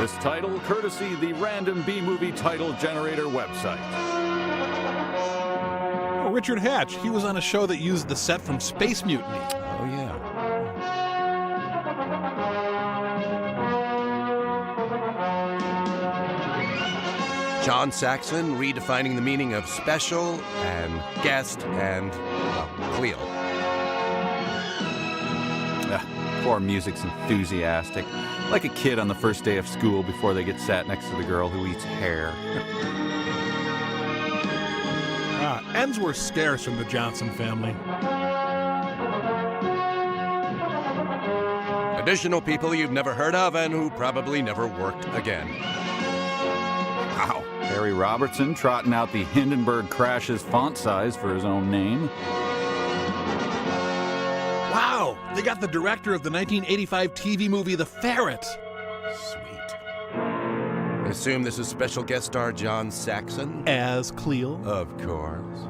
This title, courtesy the random B-movie title generator website. Oh, Richard Hatch. He was on a show that used the set from Space Mutiny. Oh, yeah. John Saxon redefining the meaning of special and guest and, well, Cleo. Poor music's enthusiastic. Like a kid on the first day of school before they get sat next to the girl who eats hair. Ends were scarce from the Johnson family. Additional people you've never heard of and who probably never worked again. Wow. Harry Robertson trotting out the Hindenburg Crashes font size for his own name. Wow, they got the director of the 1985 TV movie The Ferret. Sweet. I assume this is special guest star John Saxon? As Cleo. Of course.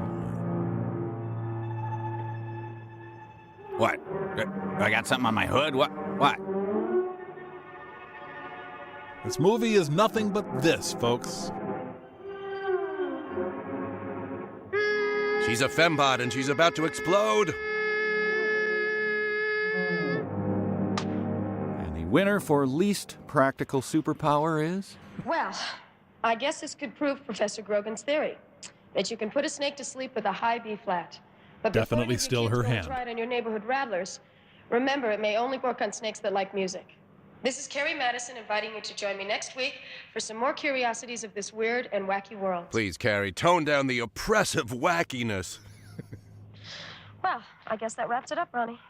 What? I got something on my hood? What? This movie is nothing but this, folks. She's a fembot and she's about to explode. And the winner for least practical superpower is? Well, I guess this could prove Professor Grogan's theory that you can put a snake to sleep with a high B flat. But Definitely still her hand. Try it on your neighborhood rattlers. Remember, it may only work on snakes that like music. This is Carrie Madison inviting you to join me next week for some more curiosities of this weird and wacky world. Please, Carrie, tone down the oppressive wackiness. Well, I guess that wraps it up, Ronnie.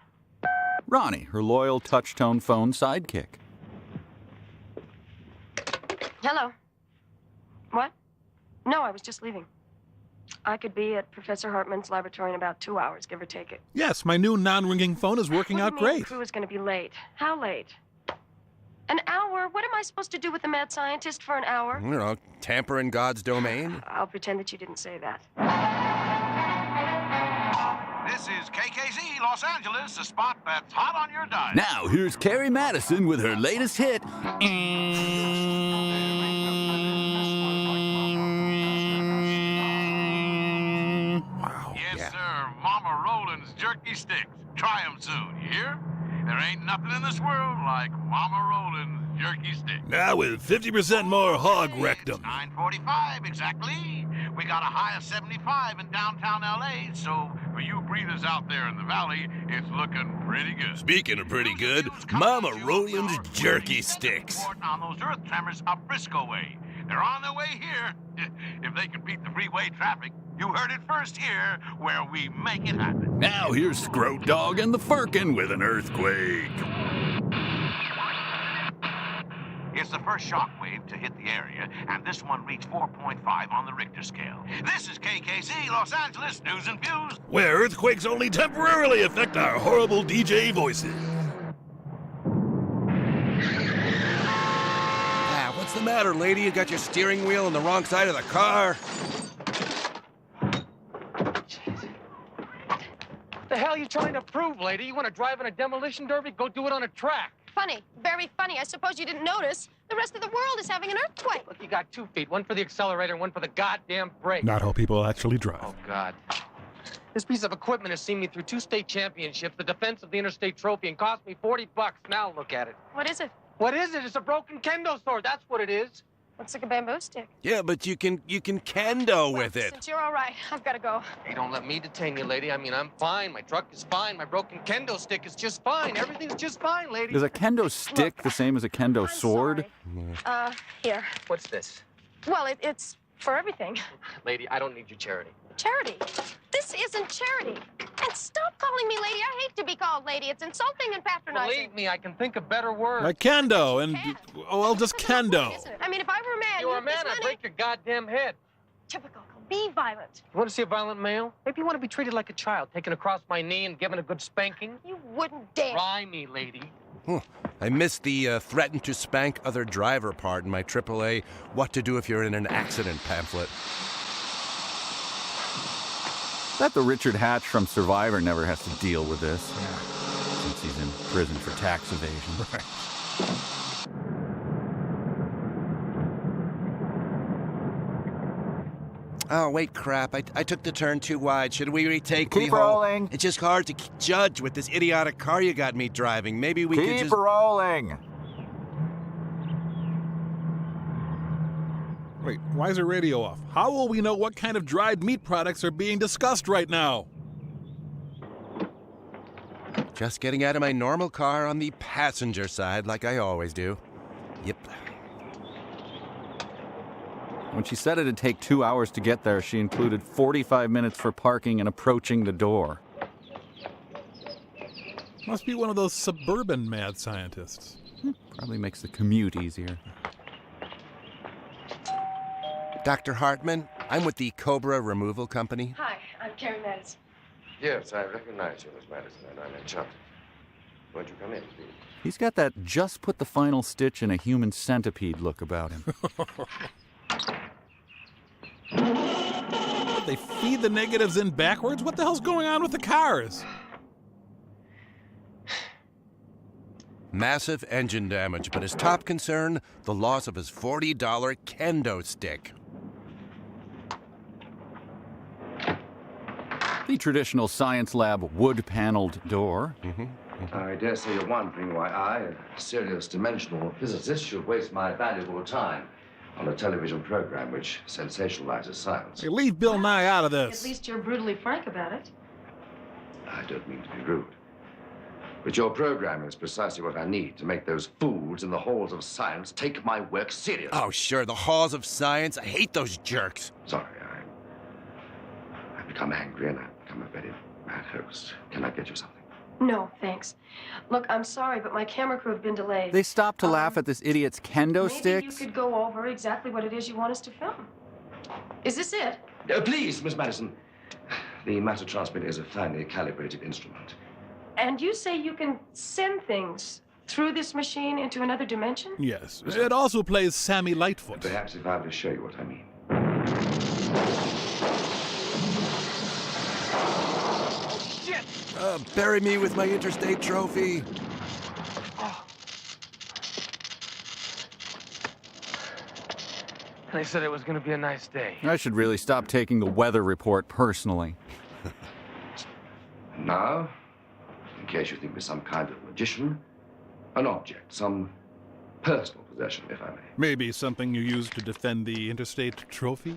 Ronnie, her loyal touch-tone phone sidekick. Hello. What? No, I was just leaving. I could be at Professor Hartman's laboratory in about 2 hours, give or take it. Yes, my new non-ringing phone is working out What do you mean great. the crew is going to be late? How late? An hour? What am I supposed to do with the mad scientist for an hour? You know, tamper in God's domain. I'll pretend that you didn't say that. This is KKZ Los Angeles, the spot that's hot on your dime. Now, here's Carrie Madison with her latest hit. Wow. Yes, Yeah. sir. Mama Roland's jerky sticks. Try 'em soon, you hear? There ain't nothing in this world like Mama Roland's jerky sticks. Now with 50% more hog It's rectum. 9:45, exactly. We got a high of 75 in downtown L.A., so for you breathers out there in the valley, it's looking pretty good. Speaking of pretty good, Mama Roland's jerky sticks. On those earth tremors up Frisco way. They're on their way here. If they can beat the freeway traffic, you heard it first here, where we make it happen. Now, here's Scroat Dog and the Firkin with an earthquake. It's the first shock wave to hit the area, and this one reached 4.5 on the Richter scale. This is KKZ Los Angeles News and Views. Where earthquakes only temporarily affect our horrible DJ voices. Ah, what's the matter, lady? You got your steering wheel on the wrong side of the car? The hell you trying to prove, lady? You want to drive in a demolition derby? Go do it on a track. Funny, very funny. I suppose you didn't notice. The rest of the world is having an earthquake. Look, you got 2 feet. One for the accelerator and one for the goddamn brake. Not how people actually drive. Oh, God. This piece of equipment has seen me through 2 state championships, the defense of the interstate trophy, and cost me $40. Now look at it. What is it? What is it? It's a broken kendo sword. That's what it is. Looks like a bamboo stick. Yeah, but you can kendo with it. Since you're all right, I've got to go. Hey, don't let me detain you, lady. I mean, I'm fine. My truck is fine. My broken kendo stick is just fine. Everything's just fine, lady. Is a kendo stick the same as a kendo I'm sword? sorry. Here. What's this? Well, it's for everything. Lady, I don't need your charity. Charity. This isn't charity. And stop calling me lady. I hate to be called lady. It's insulting and patronizing. Believe me, I can think of better words. Like kendo and, well, just What's the point, kendo. isn't it? I mean, if I were a man, You were a you'd miss man, I'd money. break your goddamn head. Typical. Be violent. You want to see a violent male? Maybe you want to be treated like a child, taken across my knee and given a good spanking? You wouldn't dare. Try me, lady. I missed the threaten to spank other driver part in my AAA What to Do If You're in an Accident pamphlet. Bet the Richard Hatch from Survivor never has to deal with this, since he's in prison for tax evasion. Oh, wait, crap. I took the turn too wide. Should we retake the Keep whole... rolling. It's just hard to judge with this idiotic car you got me driving. Maybe we could Keep just... rolling. Wait, why is the radio off? How will we know what kind of dried meat products are being discussed right now? Just getting out of my normal car on the passenger side like I always do. Yep. When she said it'd take 2 hours to get there, she included 45 minutes for parking and approaching the door. Must be one of those suburban mad scientists. Probably makes the commute easier. Dr. Hartman, I'm with the Cobra Removal Company. Hi, I'm Carrie Madison. Yes, I recognize you, Miss Madison, and I'm enchanted. Won't you come in, please? He's got that just put the final stitch in a human centipede look about him. They feed the negatives in backwards? What the hell's going on with the cars? Massive engine damage, but his top concern, the loss of his $40 kendo stick. The traditional science lab wood-paneled door. I dare say you're wondering why I, a serious dimensional physicist, should waste my valuable time on a television program which sensationalizes science. Hey, leave Bill Nye out of At this. least you're brutally frank about it. I don't mean to be rude, but your program is precisely what I need to make those fools in the halls of science take my work seriously. Oh, sure, the halls of science. I hate those jerks. Sorry, I've become angry and I've become a very bad host. Can I get you something? No, thanks. Look, I'm sorry, but my camera crew have been delayed. They stopped to laugh at this idiot's kendo Maybe sticks. you could go over exactly what it is you want us to film. Is this it? Please, Miss Madison. The matter transmitter is a finely calibrated instrument. And you say you can send things through this machine into another dimension? Yes. It also plays Sammy Lightfoot. Perhaps if I were to show you what I mean. Bury me with my interstate trophy. They said it was going to be a nice day. I should really stop taking the weather report personally. Now, in case you think me some kind of magician, an object, some personal possession, if I may. Maybe something you use to defend the interstate trophy?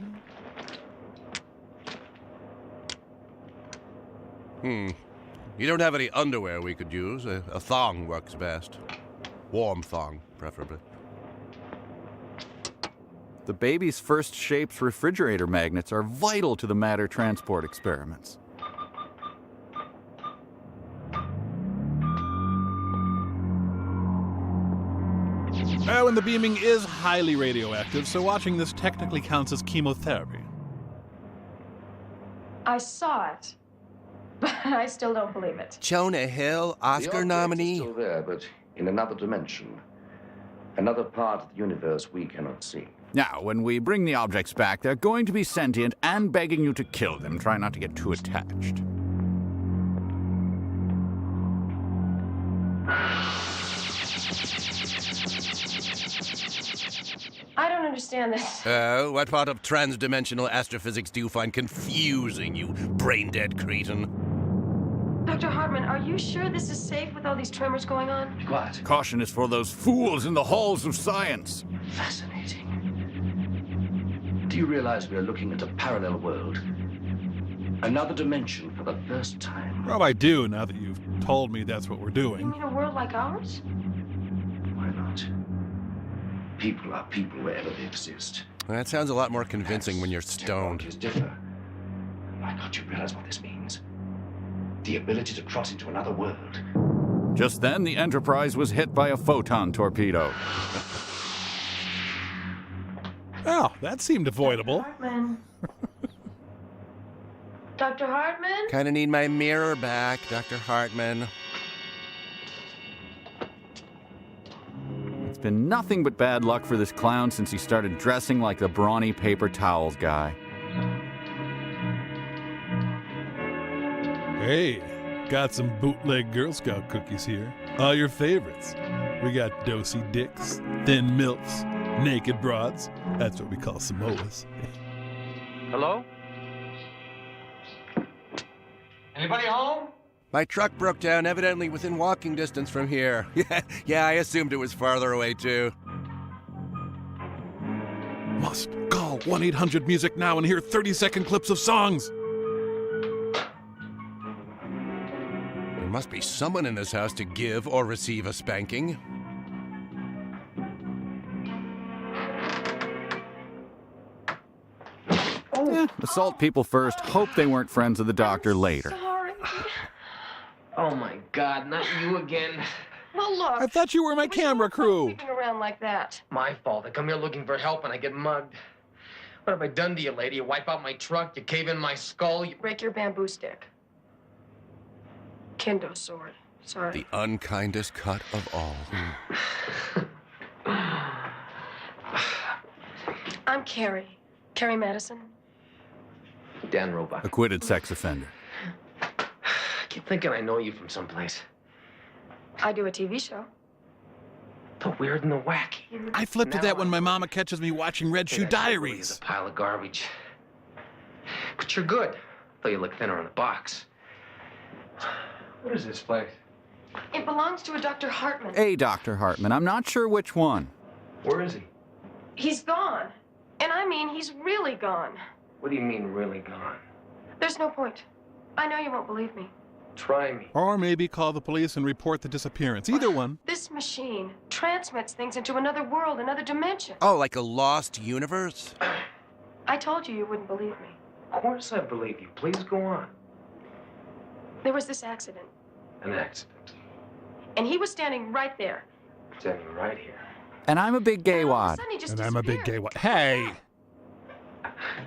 You don't have any underwear we could use. A thong works best. Warm thong, preferably. The baby's first shape's refrigerator magnets are vital to the matter transport experiments. And the beaming is highly radioactive, so watching this technically counts as chemotherapy. I saw it, but I still don't believe it. Jonah Hill, The Oscar object nominee. is still there, but in another dimension. Another part of the universe we cannot see. Now, when we bring the objects back, they're going to be sentient and begging you to kill them. Try not to get too attached. I don't understand this. Oh, what part of transdimensional astrophysics do you find confusing, you brain-dead cretin? Dr. Hartman, are you sure this is safe with all these tremors going on? Be quiet. Caution is for those fools in the halls of science. Fascinating. Do you realize we are looking at a parallel world? Another dimension for the first time. Well, I do, now that you've told me that's what we're You doing. mean a world like ours? Why not? People are people wherever they exist. That sounds a lot more convincing when you're stoned. Technologies differ. My God, you realize what this means? The ability to cross into another world. Just then, the Enterprise was hit by a photon torpedo. Oh, that seemed avoidable. Hartman. Dr. Hartman? Kinda need my mirror back, Dr. Hartman. It's been nothing but bad luck for this clown since he started dressing like the brawny paper towels guy. Hey, got some bootleg Girl Scout cookies here. All your favorites. We got dosey dicks, thin milfs, naked broads. That's what we call Samoas. Hello? Anybody home? My truck broke down, evidently within walking distance from here. Yeah, I assumed it was farther away, too. Must call 1-800-MUSIC now and hear 30-second clips of songs. There must be someone in this house to give or receive a spanking. Assault people first, hope they weren't friends of the doctor later. Sorry. Oh, my God, not you again. Well, look. I thought you were my camera crew. Keeping around like that. My fault. I come here looking for help and I get mugged. What have I done to you, lady? You wipe out my truck, you cave in my skull, you... Break your bamboo stick. Kendo sword. Sorry. The unkindest cut of all. I'm Carrie. Carrie Madison. Dan Roebuck. Acquitted sex offender. I keep thinking I know you from someplace. I do a TV show. The weird and the wacky. I flip to that when my mama catches me watching Red Shoe It's Diaries. a pile of garbage. But you're good, though you look thinner in the box. What is this place? It belongs to a Dr. Hartman. A Dr. Hartman. I'm not sure which one. Where is he? He's gone. And I mean, he's really gone. What do you mean, really gone? There's no point. I know you won't believe me. Try me. Or maybe call the police and report the disappearance. Either one. This machine transmits things into another world, another dimension. Oh, like a lost universe? I told you wouldn't believe me. Of course I believe you. Please go on. There was this accident, An accident. and he was standing right there. Standing right here. And I'm a big gay And all of a wad. sudden he just And I'm a big gay disappeared. one. Hey!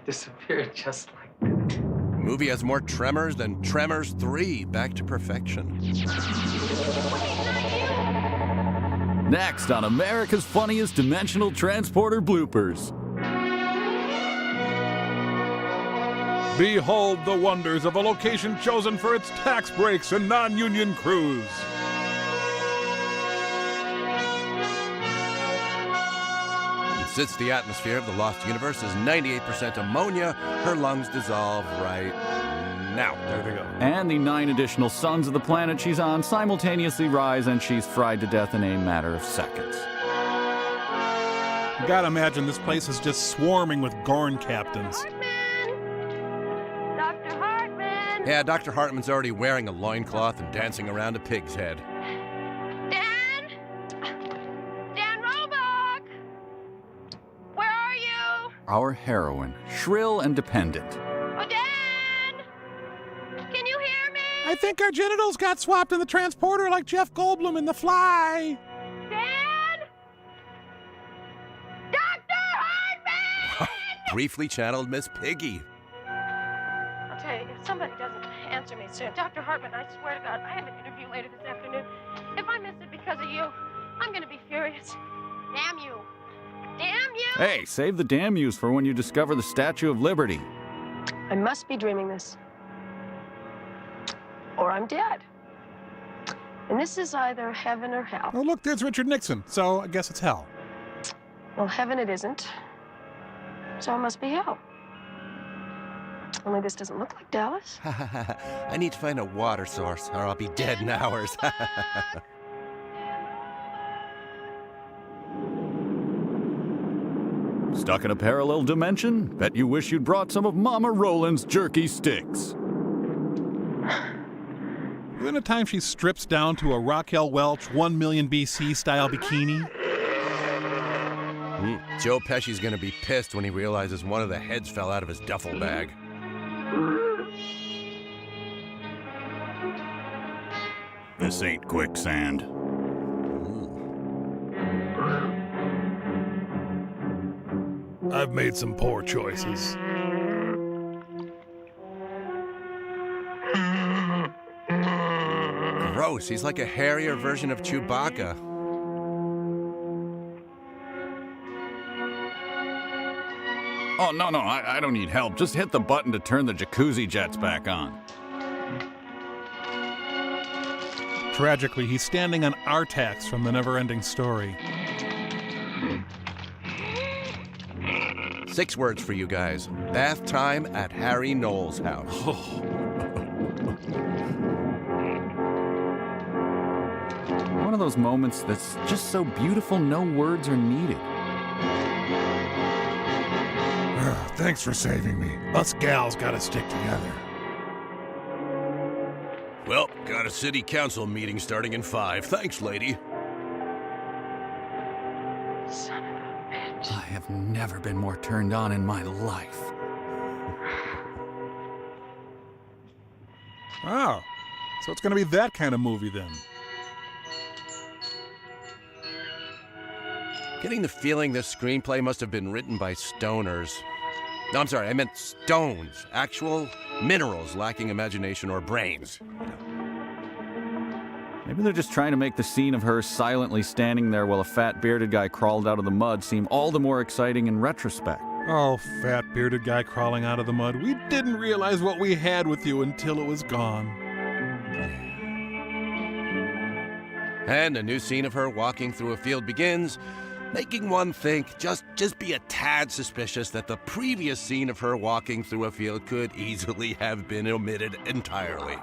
Disappeared just like that. Movie has more tremors than Tremors 3, back to perfection. Next on America's Funniest Dimensional Transporter Bloopers. Behold the wonders of a location chosen for its tax breaks and non-union crews. Since the atmosphere of the lost universe is 98% ammonia, her lungs dissolve right now. There they go. And the 9 additional suns of the planet she's on simultaneously rise, and she's fried to death in a matter of seconds. You gotta imagine this place is just swarming with Gorn captains. Dr. Hartman! Yeah, Dr. Hartman's already wearing a loincloth and dancing around a pig's head. Dan? Dan Roebuck! Where are you? Our heroine, shrill and dependent. Oh, Dan! Can you hear me? I think our genitals got swapped in the transporter like Jeff Goldblum in The Fly. Dan? Dr. Hartman! Briefly channeled Miss Piggy. I'll tell you, if somebody doesn't answer me soon, Dr. Hartman, I swear to God, I have an interview later this afternoon. If I miss it because of you, I'm gonna be furious. Damn you. Damn you! Hey, save the damn yous for when you discover the Statue of Liberty. I must be dreaming this. Or I'm dead. And this is either heaven or hell. Oh, look, there's Richard Nixon. So I guess it's hell. Well, heaven it isn't. So it must be hell. Only this doesn't look like Dallas. I need to find a water source, or I'll be dead in hours. Stuck in a parallel dimension? Bet you wish you'd brought some of Mama Roland's jerky sticks. Isn't it time she strips down to a Raquel Welch 1 million BC style bikini? Joe Pesci's gonna be pissed when he realizes one of the heads fell out of his duffel bag. This ain't quicksand. I've made some poor choices. Gross, he's like a hairier version of Chewbacca. Oh, no, I don't need help. Just hit the button to turn the jacuzzi jets back on. Tragically, he's standing on Artax from The Never-Ending Story. 6 words for you guys. Bath time at Harry Knowles' house. One of those moments that's just so beautiful no words are needed. Thanks for saving me. Us gals gotta stick together. Well, got a city council meeting starting in 5. Thanks, lady. Son of a bitch. I have never been more turned on in my life. Oh, so it's gonna be that kind of movie then. Getting the feeling this screenplay must have been written by stoners. No, I'm sorry, I meant stones. Actual minerals lacking imagination or brains. Maybe they're just trying to make the scene of her silently standing there while a fat bearded guy crawled out of the mud seem all the more exciting in retrospect. Oh, fat bearded guy crawling out of the mud. We didn't realize what we had with you until it was gone. And a new scene of her walking through a field begins, making one think just be a tad suspicious that the previous scene of her walking through a field could easily have been omitted entirely.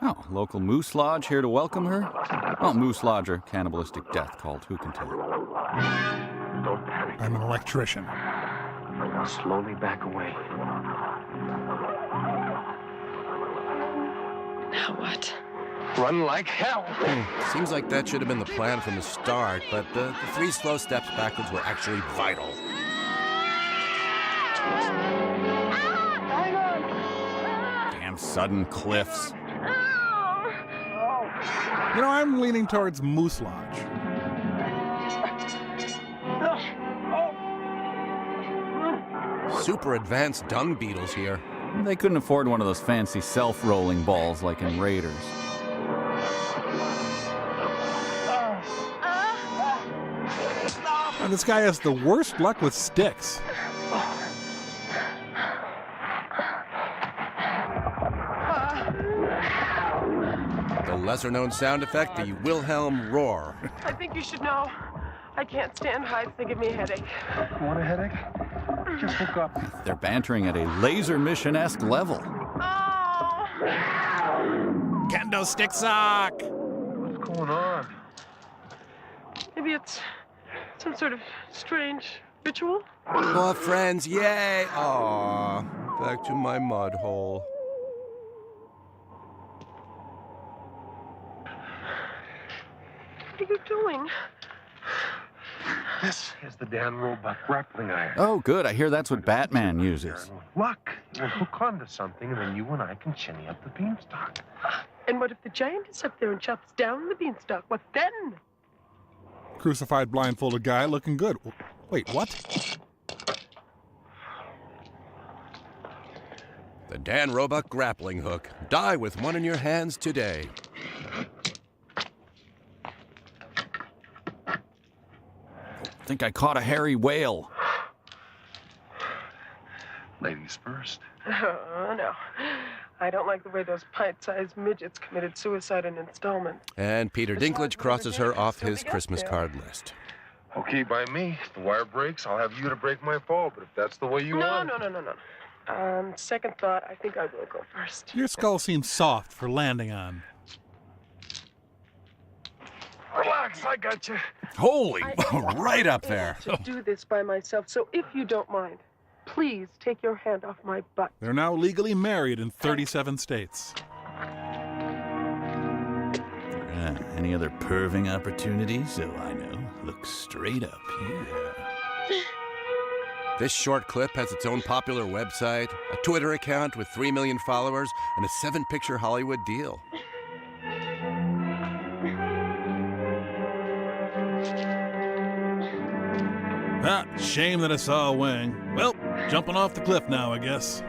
Oh, local Moose Lodge here to welcome her? Well, Moose Lodge or cannibalistic death called, who can tell? Don't panic. I'm an electrician. Now slowly back away. Now what? Run like hell. Seems like that should have been the plan from the start, but the 3 slow steps backwards were actually vital. Damn sudden cliffs. You know, I'm leaning towards Moose Lodge. Super advanced dung beetles here. They couldn't afford one of those fancy self-rolling balls like in Raiders. And this guy has the worst luck with sticks. The lesser-known sound effect, the Wilhelm roar. I think you should know. I can't stand heights. They give me a headache. You want a headache? Just look up. They're bantering at a laser mission-esque level. Oh! Kendo stick sock! What's going on? Maybe it's some sort of strange ritual? Oh, friends, yay! Aw, back to my mud hole. What are you doing? This is the Dan Roebuck grappling iron. Oh, good. I hear that's what Batman uses. Luck. We'll hook onto something, and then you and I can shinny up the beanstalk. And what if the giant is up there and chops down the beanstalk? What then? Crucified, blindfolded guy looking good. Wait, what? The Dan Roebuck grappling hook. Die with one in your hands today. I think I caught a hairy whale. Ladies first. Oh, no. I don't like the way those pint-sized midgets committed suicide in installments. And Peter Dinklage crosses her off his Christmas card list. Okay, by me. If the wire breaks, I'll have you to break my fall. But if that's the way you want it. No. Second thought, I think I will go first. Your skull seems soft for landing on. Relax, I got you. Holy, I right up there. to do this by myself, so if you don't mind, please take your hand off my butt. They're now legally married in 37 states. Any other perving opportunities? So I know. Look straight up here. This short clip has its own popular website, a Twitter account with 3 million followers, and a 7-picture Hollywood deal. Ah, shame that I saw a wing. Well, jumping off the cliff now, I guess.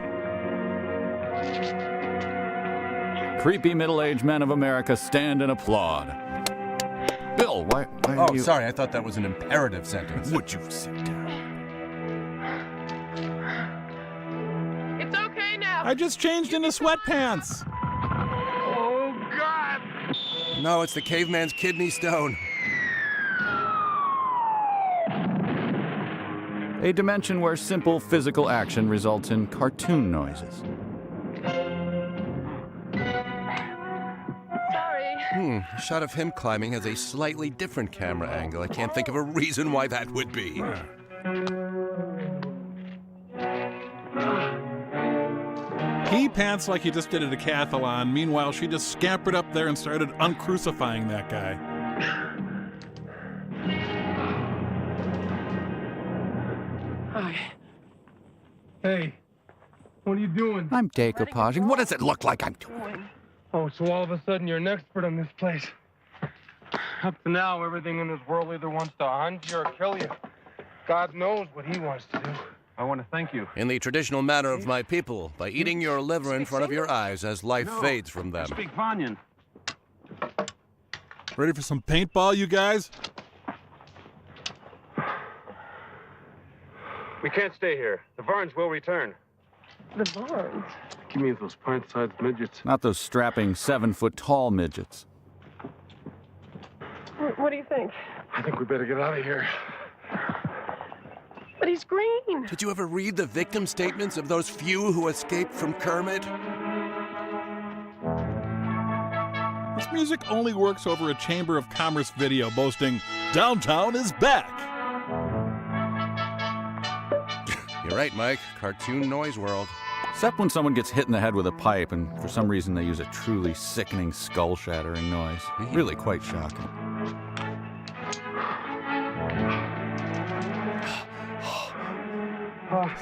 Creepy middle-aged men of America stand and applaud. Bill, why are you... Sorry, I thought that was an imperative sentence. Would you sit down? It's okay now. I just changed into sweatpants. Oh, God. No, it's the caveman's kidney stone. a dimension where simple physical action results in cartoon noises. Sorry. A shot of him climbing has a slightly different camera angle. I can't think of a reason why that would be. He pants like he just did a decathlon. Meanwhile, she just scampered up there and started uncrucifying that guy. Hi. Hey, what are you doing? I'm decoupaging. What does it look like I'm doing? Oh, so all of a sudden you're an expert on this place. Up to now, everything in this world either wants to hunt you or kill you. God knows what he wants to do. I want to thank you. In the traditional manner of my people, by eating your liver in front of your eyes as life fades from them. Speak Vanyan. Ready for some paintball, you guys? We can't stay here. The Varns will return. The Varns? Give me those pint-sized midgets. Not those strapping 7-foot-tall midgets. What do you think? I think we better get out of here. But he's green. Did you ever read the victim statements of those few who escaped from Kermit? This music only works over a Chamber of Commerce video boasting, "Downtown is back." You're right, Mike. Cartoon noise world. Except when someone gets hit in the head with a pipe and for some reason they use a truly sickening, skull-shattering noise. Really quite shocking.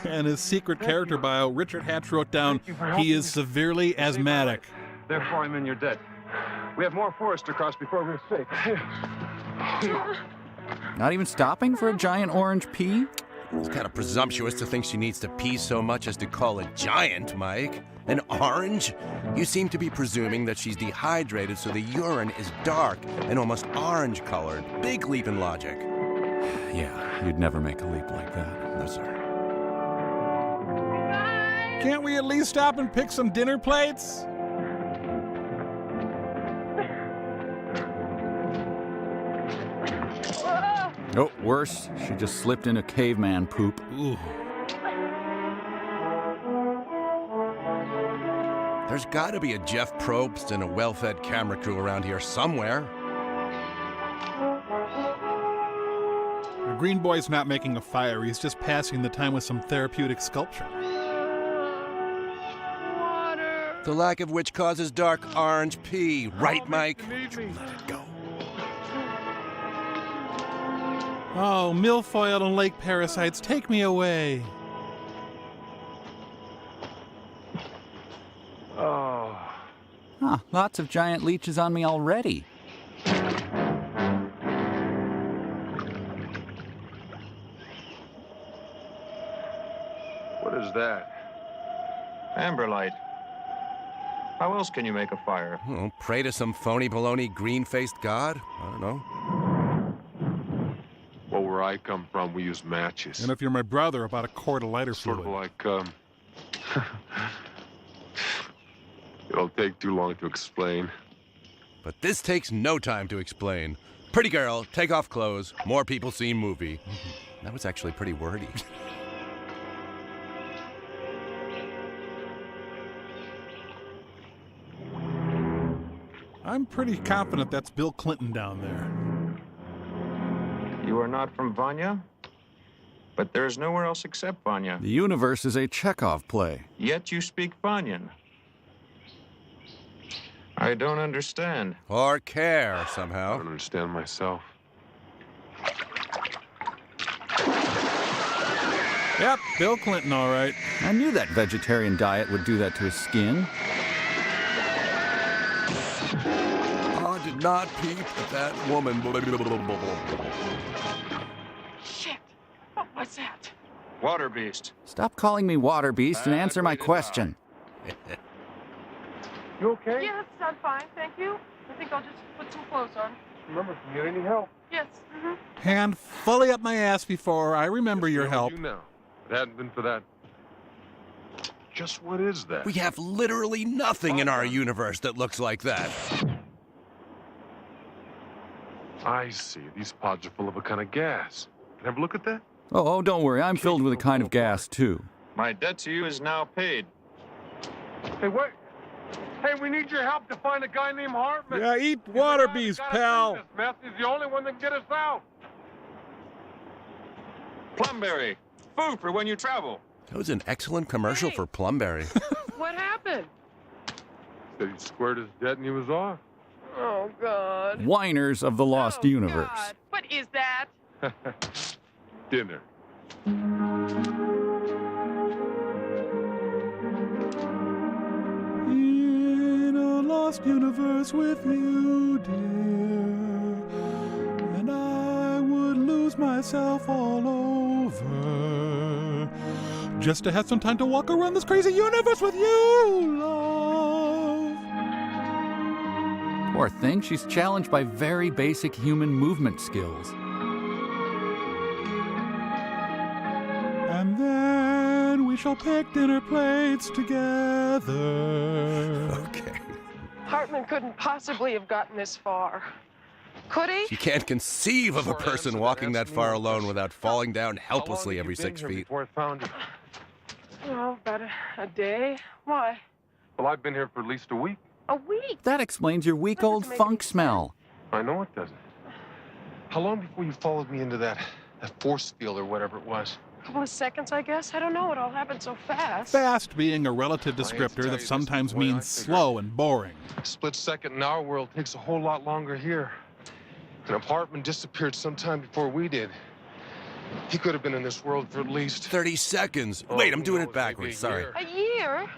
And his secret character bio, Richard Hatch wrote down, he is severely asthmatic. Therefore, I'm in your debt. We have more forest to cross before we're safe. Not even stopping for a giant orange pea? It's kind of presumptuous to think she needs to pee so much as to call it giant, Mike. An orange? You seem to be presuming that she's dehydrated, so the urine is dark and almost orange-colored. Big leap in logic. Yeah, you'd never make a leap like that. No, sir. Can't we at least stop and pick some dinner plates? Oh, worse, she just slipped in a caveman poop. Ooh. There's got to be a Jeff Probst and a well-fed camera crew around here somewhere. The green boy's not making a fire. He's just passing the time with some therapeutic sculpture. Water. The lack of which causes dark orange pee. Right, Mike? Let it go. Oh, milfoil and lake parasites, take me away. Oh. Huh, lots of giant leeches on me already. What is that? Amber light. How else can you make a fire? Oh, pray to some phony baloney green-faced god? I don't know. Well, where I come from, we use matches. And if you're my brother, about a quart of lighter Sort of fluid. like, it'll take too long to explain. But this takes no time to explain. Pretty girl, take off clothes, more people see movie. That was actually pretty wordy. I'm pretty confident that's Bill Clinton down there. You are not from Vanya? But there's nowhere else except Vanya. The universe is a Chekhov play. Yet you speak Vanyan. I don't understand. Or care, I somehow. don't understand myself. Yep, Bill Clinton, all right. I knew that vegetarian diet would do that to his skin. I did not peep at that woman. Shit. What was that? Water beast. Stop calling me water beast and answer my question. You okay? Yes, I'm fine, thank you. I think I'll just put some clothes on. Remember, if you need any help, Yes, Hand fully up my ass before I remember your you help. know. If it hadn't been for that. Just what is that? We have literally nothing in our universe that looks like that. I see. These pods are full of a kind of gas. Can I have a look at that? Oh, don't worry. I'm filled with a kind of gas, too. My debt to you is now paid. Hey, wait. Hey, we need your help to find a guy named Hartman. Yeah, eat He's the water guy bees, that got us pal. in this mess. He's the only one that can get us out. Plumberry, food for when you travel. That was an excellent commercial for Plumberry. What happened? Said he squared his debt and he was off. Oh, God. Whiners of the Lost Oh, Universe. God. What is that? Dinner. In a lost universe with you, dear, and I would lose myself all over just to have some time to walk around this crazy universe with you, love. Poor thing, she's challenged by very basic human movement skills. And then we shall pick dinner plates together. Okay. Hartman couldn't possibly have gotten this far. Could he? You can't conceive of a person walking that far alone without falling down helplessly every 6 feet. Before I found you. Oh, about a day. Why? Well, I've been here for at least a week. A week? That explains your week-old That doesn't make funk any smell. I know it doesn't. How long before you followed me into that force field or whatever it was? A couple of seconds, I guess. I don't know. It all happened so fast. Fast being a relative descriptor that sometimes means slow and boring. A split second in our world takes a whole lot longer here. And if Hartman disappeared sometime before we did, he could have been in this world for at least 30 seconds. Wait, I'm doing it backwards. Sorry. A year?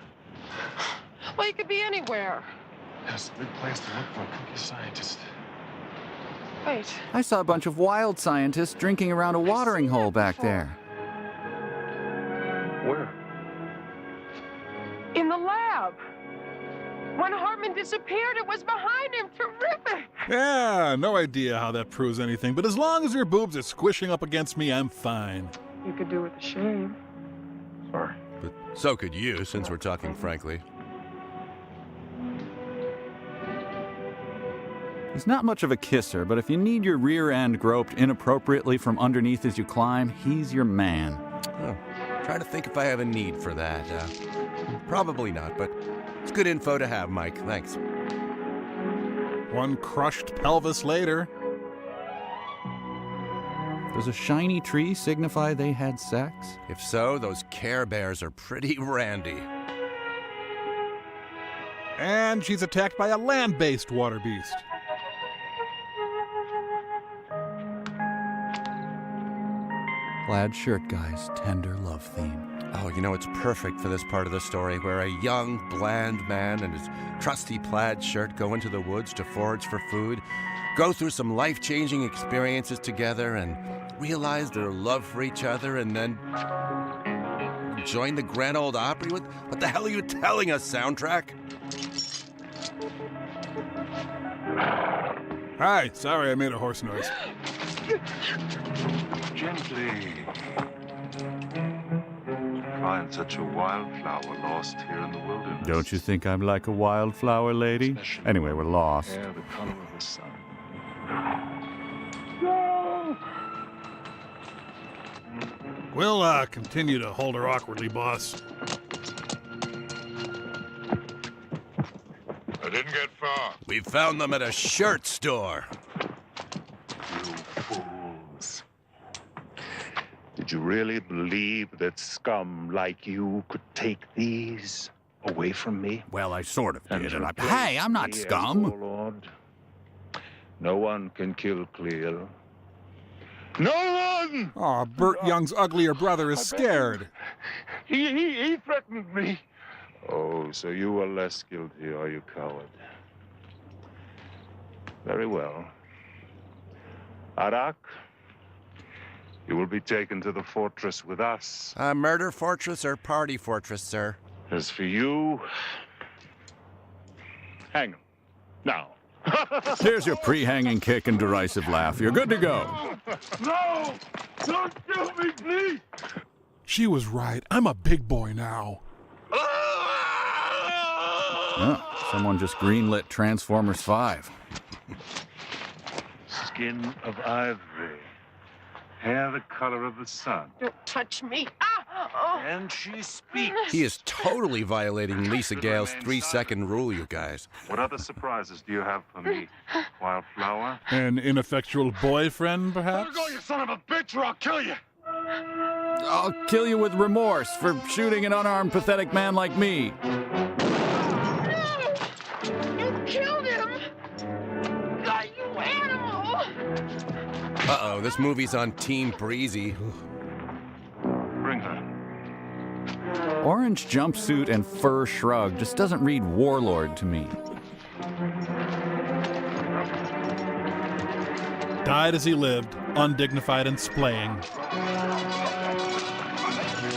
Well, you could be anywhere. That's a big place to look for a cookie scientist. Wait. I saw a bunch of wild scientists drinking around a watering hole back there. Where? In the lab. When Hartman disappeared, it was behind him. Terrific. Yeah, no idea how that proves anything, but as long as your boobs are squishing up against me, I'm fine. You could do with a shave. Sorry. But so could you, since we're talking frankly. He's not much of a kisser, but if you need your rear end groped inappropriately from underneath as you climb, he's your man. Oh, try to think if I have a need for that. Probably not, but it's good info to have, Mike. Thanks. One crushed pelvis later. Does a shiny tree signify they had sex? If so, those Care Bears are pretty randy. And she's attacked by a land-based water beast. Plaid shirt guy's tender love theme. Oh, you know, it's perfect for this part of the story where a young, bland man and his trusty plaid shirt go into the woods to forage for food, go through some life-changing experiences together, and realize their love for each other, and then join the Grand Ole Opry? What the hell are you telling us, soundtrack? Hi, sorry I made a horse noise. Gently. Find such a wildflower lost here in the wilderness. Don't you think I'm like a wildflower, lady? Anyway, we're lost. Hair the color of the sun. We'll continue to hold her awkwardly, boss. I didn't get far. We found them at a shirt store. You fools. Did you really believe that scum like you could take these away from me? Well, I sort of did, and replace hey, I'm not me as scum. warlord? No one can kill Cleo. No one! Aw, Burt Young's uglier brother is scared. He threatened me. Oh, so you are less guilty, are you, coward? Very well. Arak, you will be taken to the fortress with us. Murder fortress or party fortress, sir? As for you, hang 'em. Now. Here's your pre-hanging kick and derisive laugh. You're good to go. No! Don't kill me, please! She was right. I'm a big boy now. Oh, someone just greenlit Transformers 5. Skin of ivory. Hair the color of the sun. Don't touch me. Ah! Oh. And she speaks. He is totally violating Lisa Gale's 3-second rule, you guys. What other surprises do you have for me, Wildflower? An ineffectual boyfriend, perhaps? Go, you son of a bitch, or I'll kill you. I'll kill you with remorse for shooting an unarmed, pathetic man like me. No! You killed him! God, you animal! Uh-oh, this movie's on Team Breezy. Bring her. Orange jumpsuit and fur shrug just doesn't read warlord to me. Died as he lived, undignified and splaying.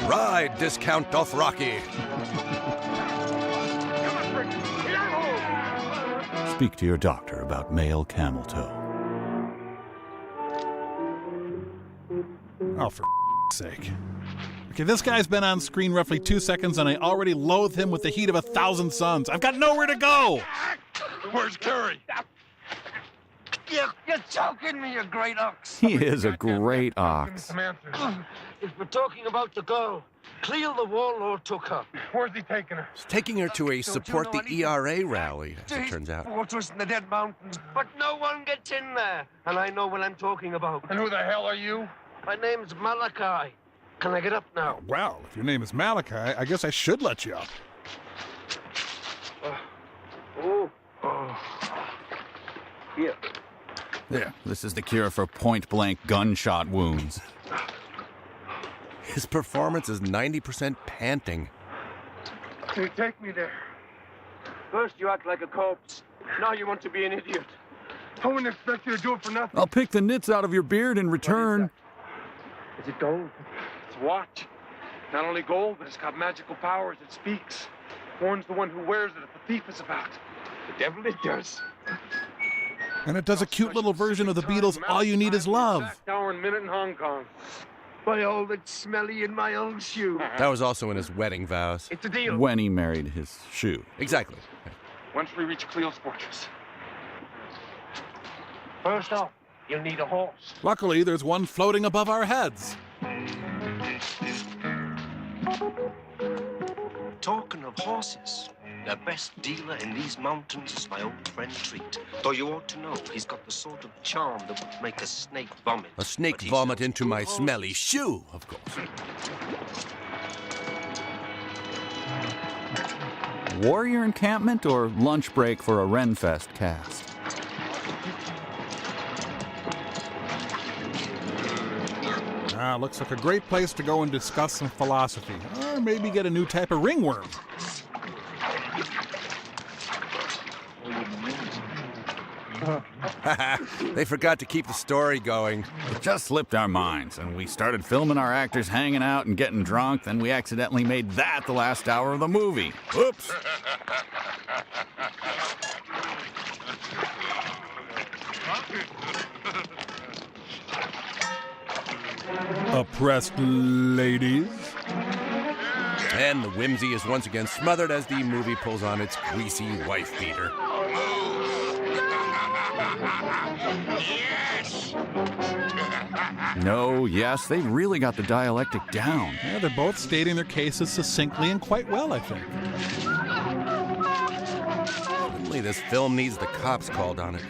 Ride, Discount Dothraki. Speak to your doctor about male camel toe. Oh, for sake. Okay, this guy's been on screen roughly 2 seconds, and I already loathe him with the heat of 1,000 suns. I've got nowhere to go! Where's Carrie? You're choking me, you great ox. He is a great ox. Some answers. If we're talking about the girl, Cleo the warlord took her. Where's he taking her? He's taking her to a support the ERA rally, as it turns out. Fortress in the Dead Mountains, but no one gets in there. And I know what I'm talking about. And who the hell are you? My name's Malachi. Can I get up now? Well, if your name is Malachi, I guess I should let you up. Oh. Here. There, this is the cure for point-blank gunshot wounds. His performance is 90% panting. Can you take me there? First you act like a corpse. Now you want to be an idiot. I wouldn't expect you to do it for nothing. I'll pick the nits out of your beard in return. Is it gold? It's a watch. Not only gold, but it's got magical powers. It speaks. Warns the one who wears it if the thief is about. The devil it does. And it does a cute little version of the Beatles' All You Need Is Love. Exact hour and minute in Hong Kong. By all that's smelly in my old shoe. That was also in his wedding vows. It's a deal. When he married his shoe. Exactly. Once we reach Cleo's fortress. First off, you'll need a horse. Luckily, there's one floating above our heads. Talking of horses, the best dealer in these mountains is my old friend Treat. Though you ought to know, he's got the sort of charm that would make a snake vomit. A snake But he vomit sells into good my horses. smelly shoe, of course. Warrior encampment or lunch break for a Renfest cast? Looks like a great place to go and discuss some philosophy. Or maybe get a new type of ringworm. They forgot to keep the story going. It just slipped our minds, and we started filming our actors hanging out and getting drunk, then we accidentally made that the last hour of the movie. Oops. Oppressed ladies. And the whimsy is once again smothered as the movie pulls on its greasy wife beater. Yes! No, yes, they really got the dialectic down. Yeah, they're both stating their cases succinctly and quite well, I think. Certainly this film needs the cops called on it.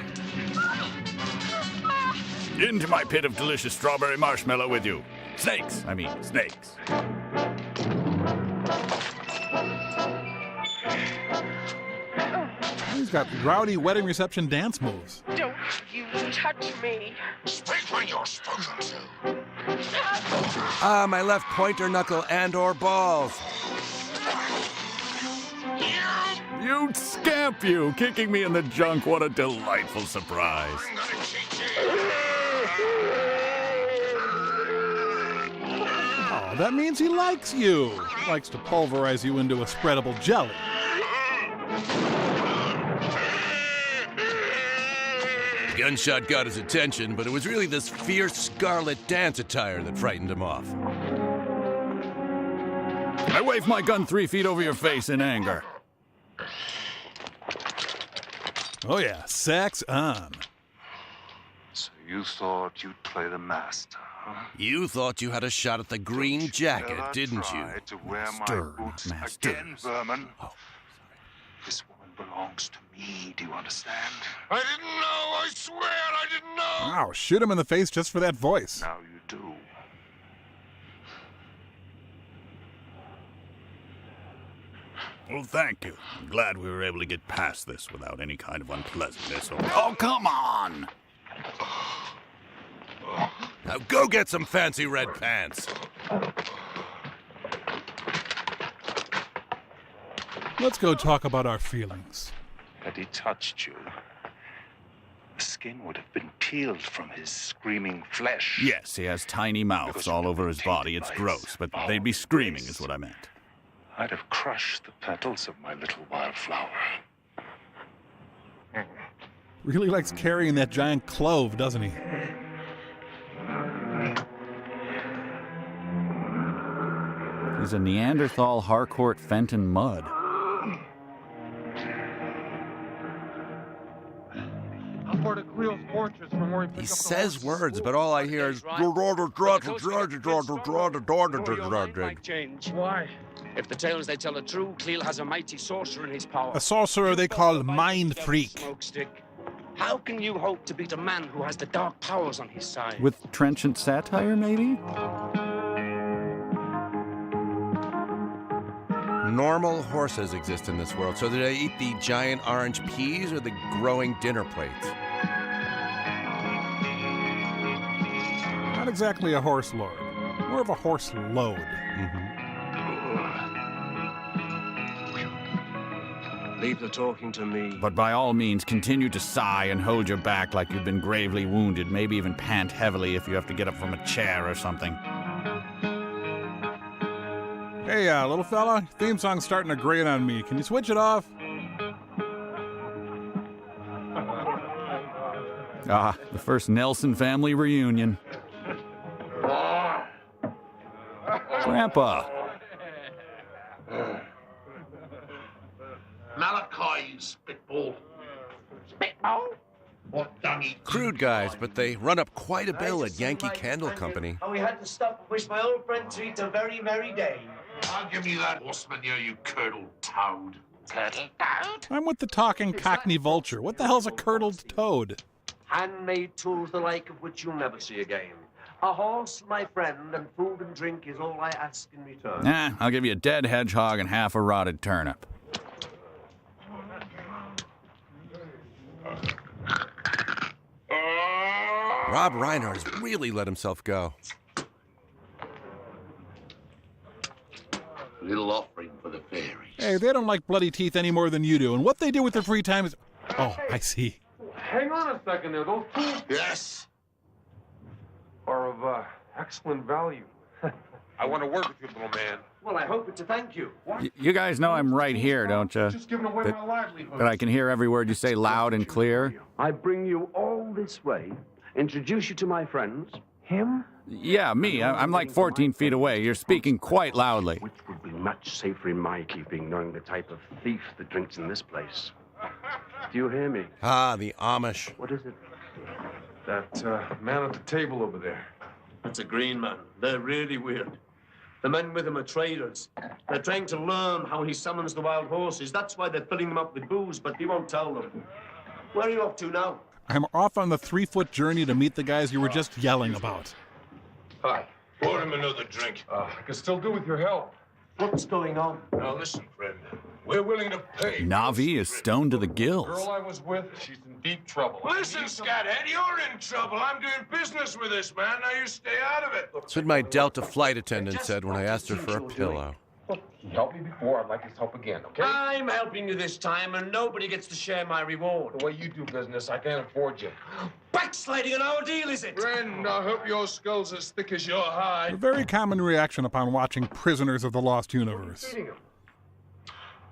Into my pit of delicious strawberry marshmallow with you. Snakes, I mean, snakes. He's got rowdy wedding reception dance moves. Don't you touch me. Speak when you're spoken to. Ah, my left pointer knuckle and or balls. You scamp you! Kicking me in the junk, what a delightful surprise. I'm gonna teach you. Oh, that means he likes you. Likes to pulverize you into a spreadable jelly. The gunshot got his attention, but it was really this fierce scarlet dance attire that frightened him off. I waved my gun 3 feet over your face in anger. Oh yeah, sex on. So you thought you'd play the master, huh? huh? You thought you had a shot at the green jacket, Dare I didn't you? try to wear Master, my boots master. again, Vermin? Oh, This woman belongs to me, do you understand? I didn't know, I swear I didn't know. Wow, shoot him in the face just for that voice. Now you do. Well, thank you. I'm glad we were able to get past this without any kind of unpleasantness. Oh, come on! Now go get some fancy red pants. Let's go talk about our feelings. Had he touched you, the skin would have been peeled from his screaming flesh. Yes, he has tiny mouths all over his body. It's gross, but they'd be screaming is what I meant. I'd have crushed the petals of my little wildflower. Really likes carrying that giant clove, doesn't he? He's a Neanderthal Harcourt Fenton Mud. How far to Cleo's fortress from where He says words, but all I hear is... Why? If the tales they tell are true, Cleo has a mighty sorcerer in his power. A sorcerer they call Mind Freak. Smokestick. How can you hope to beat a man who has the dark powers on his side? With trenchant satire, maybe? Normal horses exist in this world, so do they eat the giant orange peas or the growing dinner plates? Not exactly a horse lord. More of a horse load. Leave the talking to me. But by all means, continue to sigh and hold your back like you've been gravely wounded. Maybe even pant heavily if you have to get up from a chair or something. Hey, little fella, theme song's starting to grate on me. Can you switch it off? Ah, the first Nelson family reunion. Grandpa. Malachi, you spitball. Spitball? What dungy? Crude guys, but they run up quite a bill at Yankee Candle Company. And we had to stop and wish my old friend Treat a very merry day. I'll give you that horseman here, you curdled toad. Curdled toad? I'm with the talking cockney vulture. What the hell's a curdled toad? Handmade tools the like of which you'll never see again. A horse, my friend, and food and drink is all I ask in return. Nah, I'll give you a dead hedgehog and half a rotted turnip. Rob Reiner has really let himself go. Little offering for the fairies. Hey, they don't like bloody teeth any more than you do, and what they do with their free time is... Oh, I see. Hang on a second there. Those tools Yes. are of excellent value. I want to work with you, little man. Well, I hope it's a thank you. You guys know I'm right here, don't you? Just giving away my livelihood. That I can hear every word you say loud and clear? I bring you all this way, introduce you to my friends. Him? Yeah, me. I'm like 14 feet away. You're speaking quite loudly. Which would be much safer in my keeping, knowing the type of thief that drinks in this place. Do you hear me? Ah, the Amish. What is it? That man at the table over there. That's a green man. They're really weird. The men with him are traders. They're trying to learn how he summons the wild horses. That's why they're filling them up with booze, but he won't tell them. Where are you off to now? I'm off on the 3-foot journey to meet the guys you were just yelling about. Hi. Pour him another drink. I can still do with your help. What's going on? Now listen, friend. We're willing to pay. Navi is stoned to the The gills. girl I was with, she's in deep trouble. Listen, Scathead, you're in trouble. I'm doing business with this man. Now you stay out of it. That's what my Delta flight attendant said when I asked her for a pillow. Look, he helped me before. I'd like his help again, okay? I'm helping you this time, and nobody gets to share my reward. The way you do business, I can't afford you. Backsliding on our deal, is it? Friend, I hope your skull's as thick as your hide. A very common reaction upon watching Prisoners of the Lost Universe.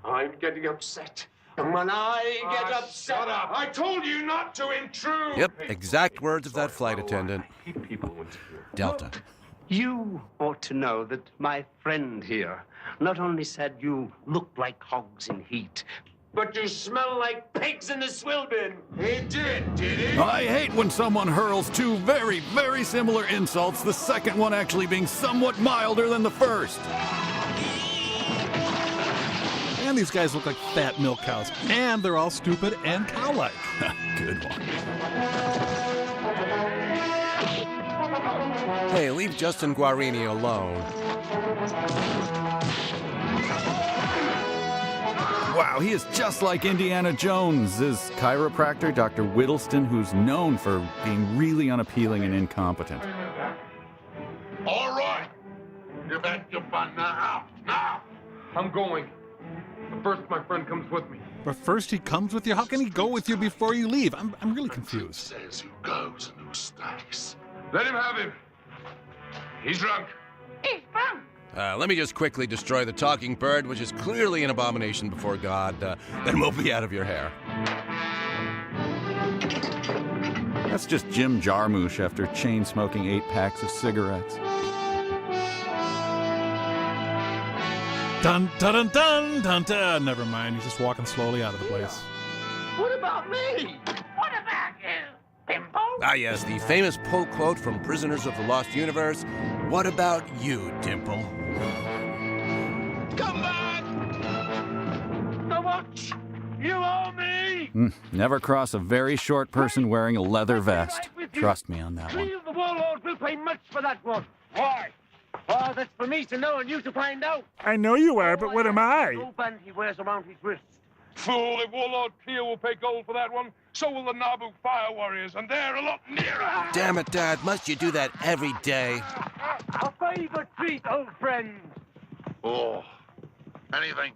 I'm getting upset. And when I get upset... Shut up. I told you not to intrude. Yep, exact words of that flight attendant. Delta. You ought to know that my friend here not only said you looked like hogs in heat, But you smell like pigs in the swill bin. He did he? I hate when someone hurls two very, very similar insults, the second one actually being somewhat milder than the first. And these guys look like fat milk cows. And they're all stupid and cow-like. Good one. Hey, leave Justin Guarini alone. Wow, he is just like Indiana Jones, his chiropractor, Dr. Whittleston, who's known for being really unappealing and incompetent. All right. You've had your fun now. Now. I'm going. But first, my friend comes with me. But first he comes with you? How can he go with you before you leave? I'm really confused. Says who goes and who stays. Let him have him. He's drunk. He's drunk. Let me just quickly destroy the talking bird, which is clearly an abomination before God. Then we'll be out of your hair. That's just Jim Jarmusch after chain-smoking 8 packs of cigarettes. Dun dun dun dun dun dun. Never mind, he's just walking slowly out of the place. What about me? What about you, Bimbo? Ah, yes, the famous Poe quote from Prisoners of the Lost Universe. What about you, Dimple? Come back! So much? You owe me? Never cross a very short person wearing a leather vest. Trust me on that one. The warlord will pay much for that one. Why? Oh, that's for me to know and you to find out. I know you are, but what am I? No band he wears around his wrist. Fool, if Warlord Cleo will pay gold for that one, so will the Naboo fire warriors, and they're a lot nearer. Damn it, Dad, must you do that every day? A favorite treat, old friend. Oh, anything.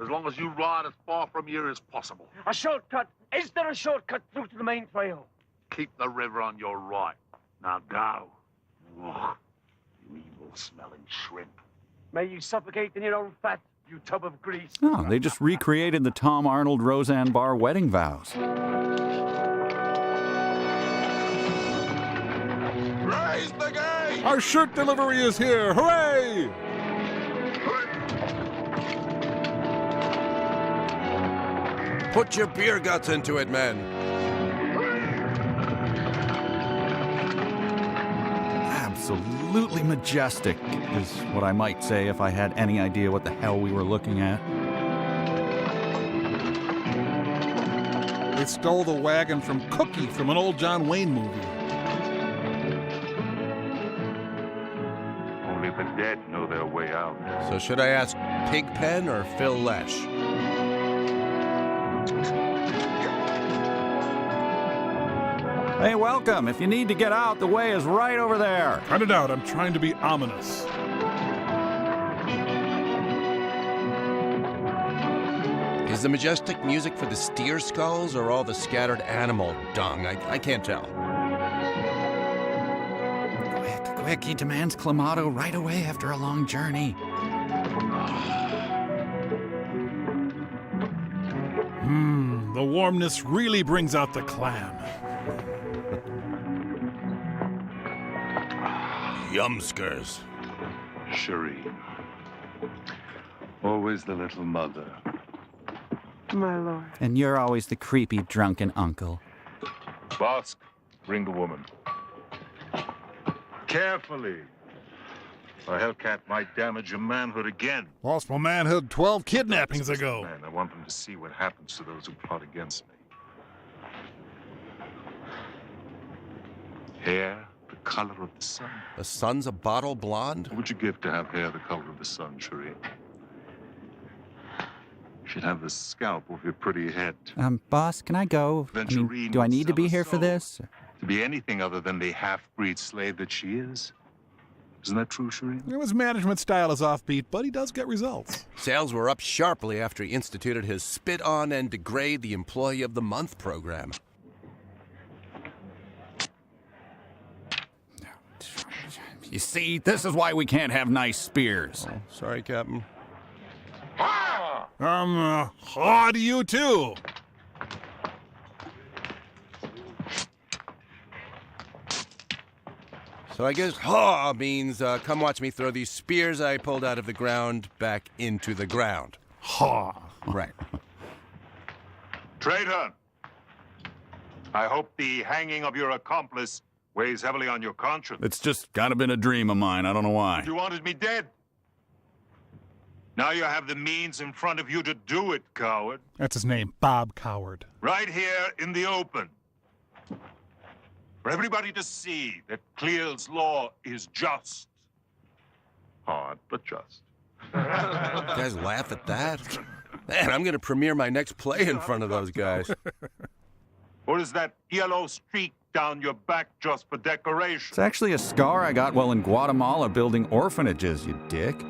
As long as you ride as far from here as possible. A shortcut. Is there a shortcut through to the main trail? Keep the river on your right. Now go. Ugh, you evil-smelling shrimp. May you suffocate in your own fat, you tub of grease. Oh, they just recreated the Tom Arnold Roseanne Barr wedding vows. Raise the gate! Our shirt delivery is here! Hooray! Put your beer guts into it, men. Absolutely majestic is what I might say if I had any idea what the hell we were looking at. They stole the wagon from Cookie from an old John Wayne movie. Only the dead know their way out. So should I ask Pigpen or Phil Lesh? Hey, welcome. If you need to get out, the way is right over there. Cut it out. I'm trying to be ominous. Is the majestic music for the steer skulls or all the scattered animal dung? I can't tell. Quick, he demands Clamato right away after a long journey. The warmness really brings out the clam. Yumskers. Shireen. Always the little mother. My lord. And you're always the creepy, drunken uncle. Bosk, bring the woman. Carefully. A Hellcat might damage your manhood again. Lost my manhood 12 kidnappings ago. Man, I want them to see what happens to those who plot against me. Hair the color of the sun. The sun's a bottle blonde? What would you give to have hair the color of the sun, Shireen? Should have the scalp of your pretty head. Boss, can I go? Do I need to be here for this? To be anything other than the half-breed slave that she is? Isn't that true, Shireen? His management style is offbeat, but he does get results. Sales were up sharply after he instituted his spit on and degrade the Employee of the Month program. You see, this is why we can't have nice spears. Oh, sorry, Captain. Haw to you too. So I guess haw means come watch me throw these spears I pulled out of the ground back into the ground. Haw. Right. Traitor! I hope the hanging of your accomplice weighs heavily on your conscience. It's just kind of been a dream of mine. I don't know why. You wanted me dead. Now you have the means in front of you to do it, coward. That's his name, Bob Coward. Right here in the open. For everybody to see that Clear's law is just. Hard, but just. You guys laugh at that? Man, I'm going to premiere my next play in front of those guys. Or is that yellow streak down your back just for decoration? It's actually a scar I got while in Guatemala building orphanages, you dick.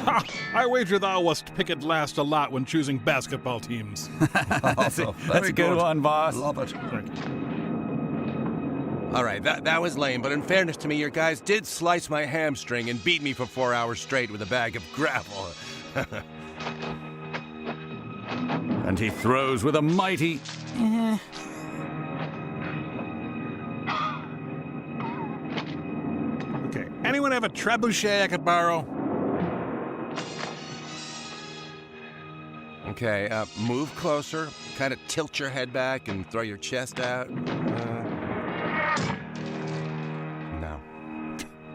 Ha! I wager thou wast picked last a lot when choosing basketball teams. That's a good one, boss. Love it. All right, that was lame, but in fairness to me, your guys did slice my hamstring and beat me for 4 hours straight with a bag of gravel. And he throws with a mighty... Okay, anyone have a trebuchet I could borrow? Okay, move closer, kind of tilt your head back and throw your chest out. No.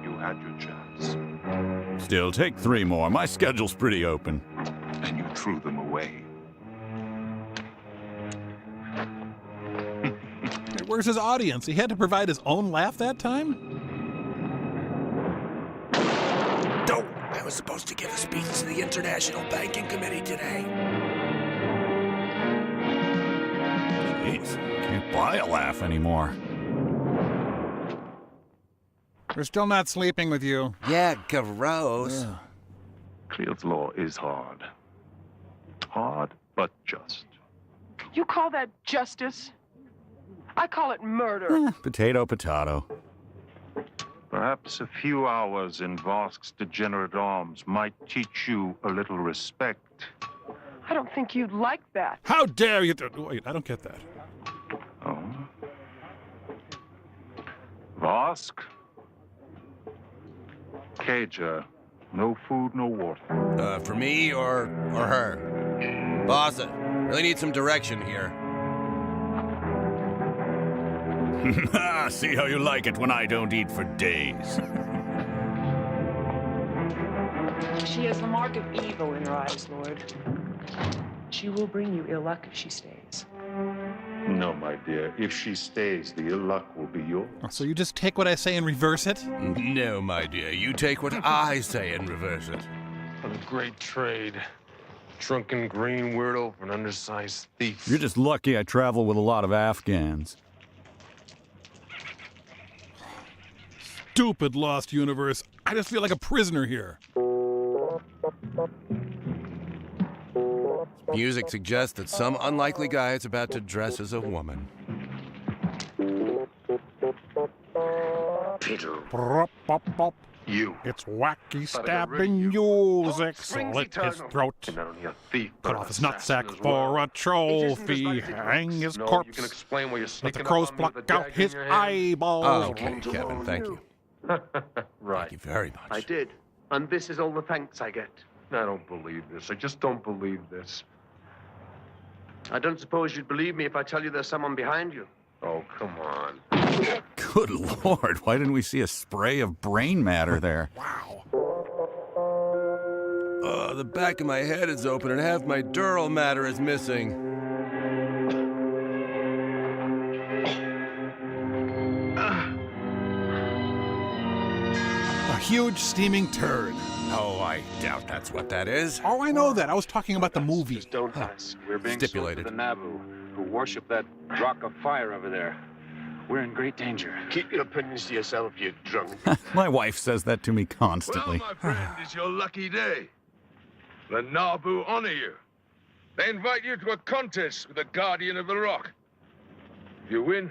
You had your chance. Still, take 3 more. My schedule's pretty open. And you threw them away. Hey, where's his audience? He had to provide his own laugh that time? Don't! I was supposed to give a speech to the International Banking Committee today. Jeez, can't buy a laugh anymore. We're still not sleeping with you. Yeah, gross. Clear's law is hard. Hard, but just. You call that justice? I call it murder. Potato, potato. Perhaps a few hours in Vosk's degenerate arms might teach you a little respect. I don't think you'd like that. How dare you? Wait, I don't get that. Oh? Vosk? Cager, no food, no water. For me or her? Boss, I really need some direction here. See how you like it when I don't eat for days. She has the mark of evil in her eyes, Lord. She will bring you ill luck if she stays. No, my dear. If she stays, the ill luck will be yours. So you just take what I say and reverse it? No, my dear. You take what I say and reverse it. What a great trade. Drunken green weirdo for an undersized thief. You're just lucky I travel with a lot of Afghans. Stupid lost universe. I just feel like a prisoner here. Music suggests that some unlikely guy is about to dress as a woman. Peter. You. It's wacky stabbing music. Slit his throat. Cut off his nutsack for a trophy. Hang his corpse. You can explain why you're Let the sneaking crows up on me with pluck a out dagger his in your hand. eyeballs. Okay, Kevin, thank you. Right. Thank you very much. I did. And this is all the thanks I get. I don't believe this. I just don't believe this. I don't suppose you'd believe me if I tell you there's someone behind you. Oh, come on. Good Lord, why didn't we see a spray of brain matter there? Wow. The back of my head is open and half my dural matter is missing. A huge steaming turd. Oh, I doubt that's what that is. Oh, I know that. I was talking about the movie. Just don't ask. We're being Stipulated. sold to the Nabu, who worship that rock of fire over there. We're in great danger. Keep your opinions to yourself, you drunk. My wife says that to me constantly. Well, my friend, it's your lucky day. The Nabu honor you. They invite you to a contest with the Guardian of the Rock. If you win,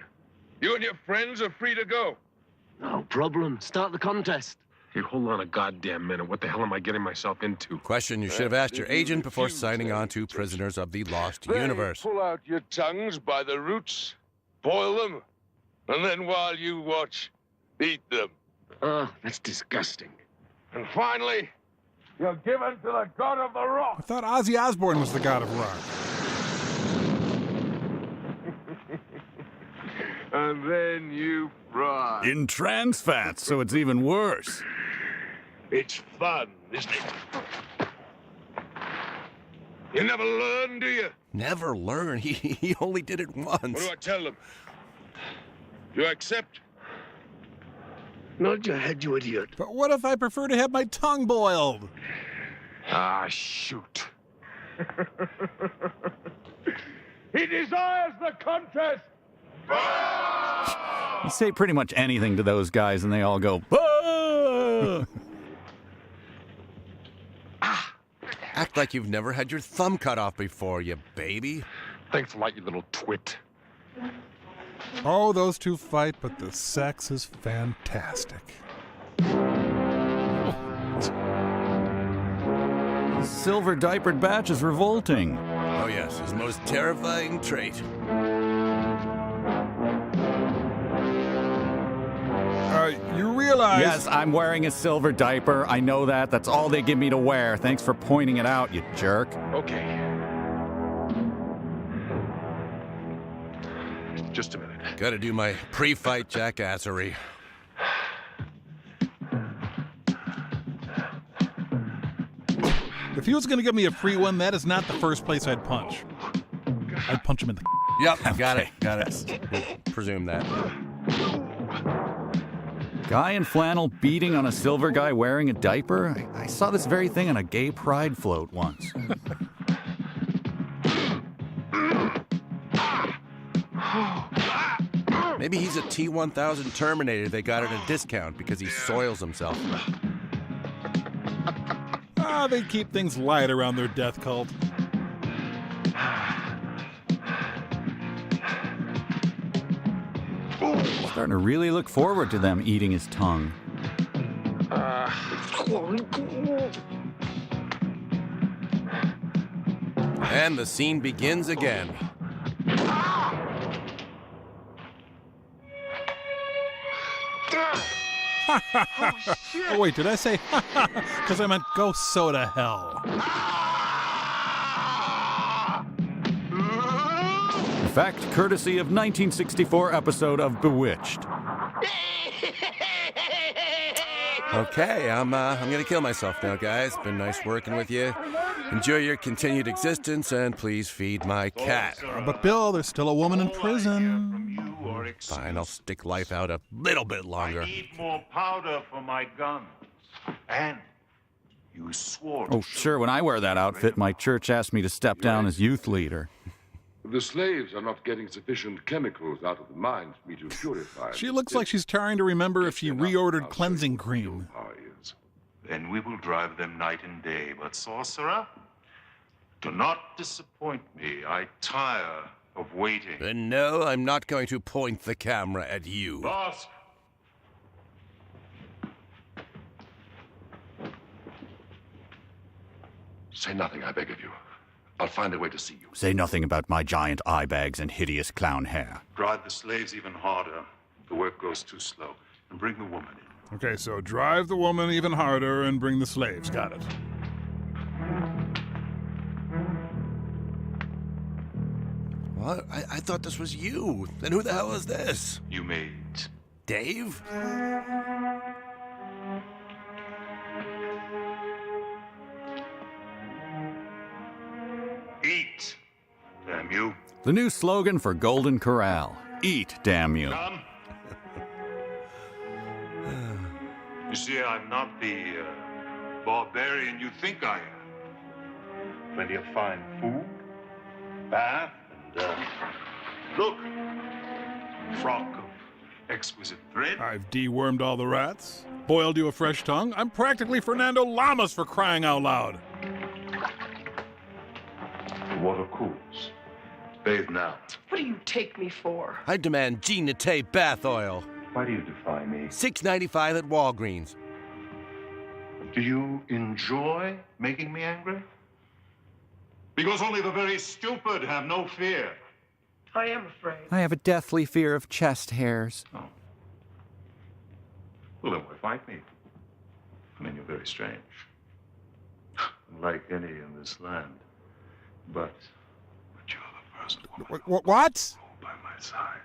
you and your friends are free to go. No problem. Start the contest. Hey, hold on a goddamn minute. What the hell am I getting myself into? Question you should have asked your agent before signing on to Prisoners of the Lost They Universe. pull out your tongues by the roots, boil them, and then while you watch, eat them. Oh, that's disgusting. And finally, You're given to the god of the I rock. thought Ozzy Osbourne was the god of rock. And then you fry. In trans fats, so it's even worse. It's fun, isn't it? You never learn, do you? Never learn. He only did it once. What do I tell them? You accept? Nod your head, you idiot. But what if I prefer to have my tongue boiled? Ah, shoot. He desires the contest. You say pretty much anything to those guys and they all go, "Ah!" Act like you've never had your thumb cut off before, you baby. Thanks a lot, you little twit. Oh, those two fight, but the sex is fantastic. Silver diapered batch is revolting. Oh yes, his most terrifying trait. You realize... Yes, I'm wearing a silver diaper. I know that. That's all they give me to wear. Thanks for pointing it out, you jerk. Okay. Just a minute. Gotta do my pre-fight jackassery. If he was going to give me a free one, that is not the first place I'd punch. I'd punch him in the... Yep, got it. Presume that. Guy in flannel beating on a silver guy wearing a diaper? I saw this very thing on a gay pride float once. Maybe he's a T-1000 Terminator they got at a discount because he soils himself. They keep things light around their death cult. Starting to really look forward to them eating his tongue. And the scene begins again. Oh, wait, did I say because I meant go so to hell. In fact, courtesy of 1964 episode of Bewitched. Okay, I'm gonna kill myself now, guys. Been nice working with you. Enjoy your continued existence, and please feed my cat. But Bill, there's still a woman in prison. Fine, I'll stick life out a little bit longer. I need more powder for my guns. And you swore. Oh, sure, when I wear that outfit, my church asked me to step down as youth leader. The slaves are not getting sufficient chemicals out of the mines for me to purify. She looks like she's trying to remember if she reordered cleansing cream. Then we will drive them night and day. But, sorcerer, do not disappoint me. I tire of waiting. And no, I'm not going to point the camera at you. Boss! Say nothing, I beg of you. I'll find a way to see you. Say nothing about my giant eye bags and hideous clown hair. Drive the slaves even harder. The work goes too slow. And bring the woman in. Okay, so drive the woman even harder and bring the slaves. Got it. What? I thought this was you. Then who the hell is this? You made... Dave? Eat, damn you. The new slogan for Golden Corral. Eat, damn you. Come. You see, I'm not the barbarian you think I am. Plenty of fine food, bath, and, look, frock of exquisite thread. I've dewormed all the rats, boiled you a fresh tongue. I'm practically Fernando Lamas for crying out loud. The water cools. Bathe now. What do you take me for? I demand G-Nate bath oil. Why do you defy me? $6.95 at Walgreens. Do you enjoy making me angry? Because only the very stupid have no fear. I am afraid. I have a deathly fear of chest hairs. Oh. Well, then why fight me? I mean, you're very strange. like any in this land. But you're the first woman What? by my side.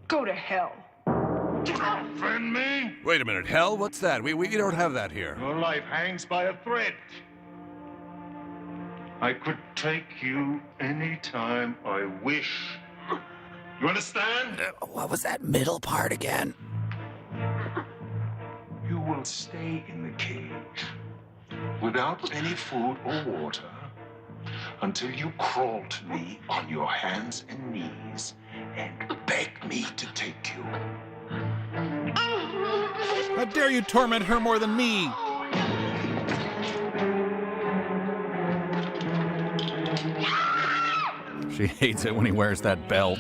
Go to hell. Friend me? Wait a minute, hell? What's that? We don't have that here. Your life hangs by a thread. I could take you any time I wish. You understand? What was that middle part again? You will stay in the cage without any food or water until you crawl to me on your hands and knees and beg me to take you. How dare you torment her more than me? She hates it when he wears that belt.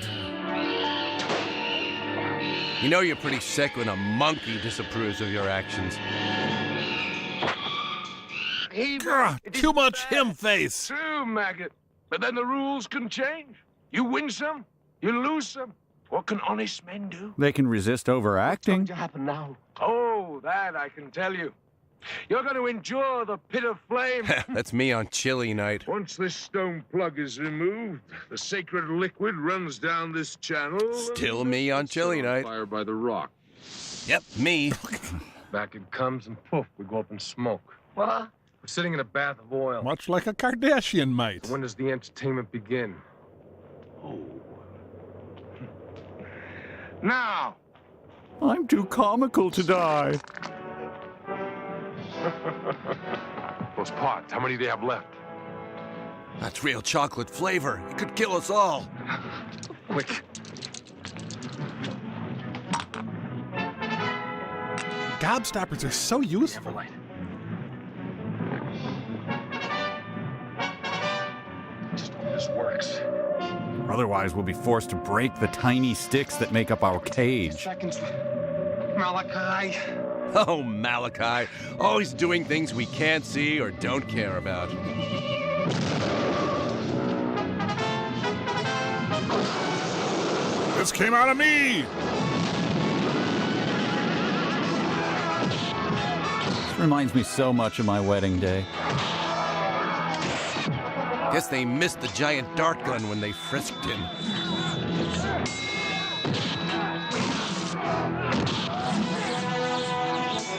You know you're pretty sick when a monkey disapproves of your actions. Too much him face. True, maggot. But then the rules can change. You win some, you lose some. What can honest men do? They can resist overacting. What's going to happen now? Oh, that I can tell you. You're going to endure the pit of flame. That's me on chilly night. Once this stone plug is removed, the sacred liquid runs down this channel. Still me on chilly night. Fire by the rock. Yep, me. Back it comes and poof, we go up in smoke. What? We're sitting in a bath of oil. Much like a Kardashian might. When does the entertainment begin? Now! I'm too comical to die. Those pots, how many do they have left? That's real chocolate flavor. It could kill us all. Quick. Gobstoppers are so useful. Just hope this works. Otherwise, we'll be forced to break the tiny sticks that make up our cage. Seconds. Malachi. Oh, Malachi. Always doing things we can't see or don't care about. This came out of me! This reminds me so much of my wedding day. Guess they missed the giant dart gun when they frisked him.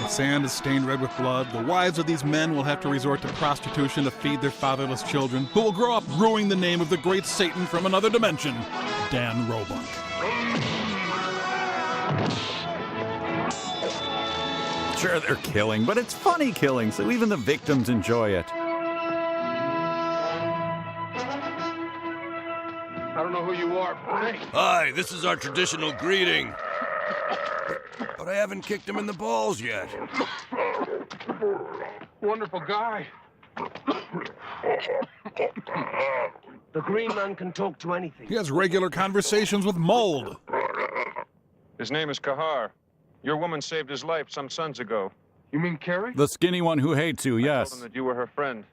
The sand is stained red with blood. The wives of these men will have to resort to prostitution to feed their fatherless children, who will grow up ruining the name of the great Satan from another dimension, Dan Roebuck. Sure, they're killing, but it's funny killing, so even the victims enjoy it. I don't know who you are, but Hi, this is our traditional greeting. But I haven't kicked him in the balls yet. wonderful guy. The green man can talk to anything. He has regular conversations with mold. His name is Kahar. Your woman saved his life some suns ago. You mean Carrie? The skinny one who hates you, I yes. told him that you were her friend.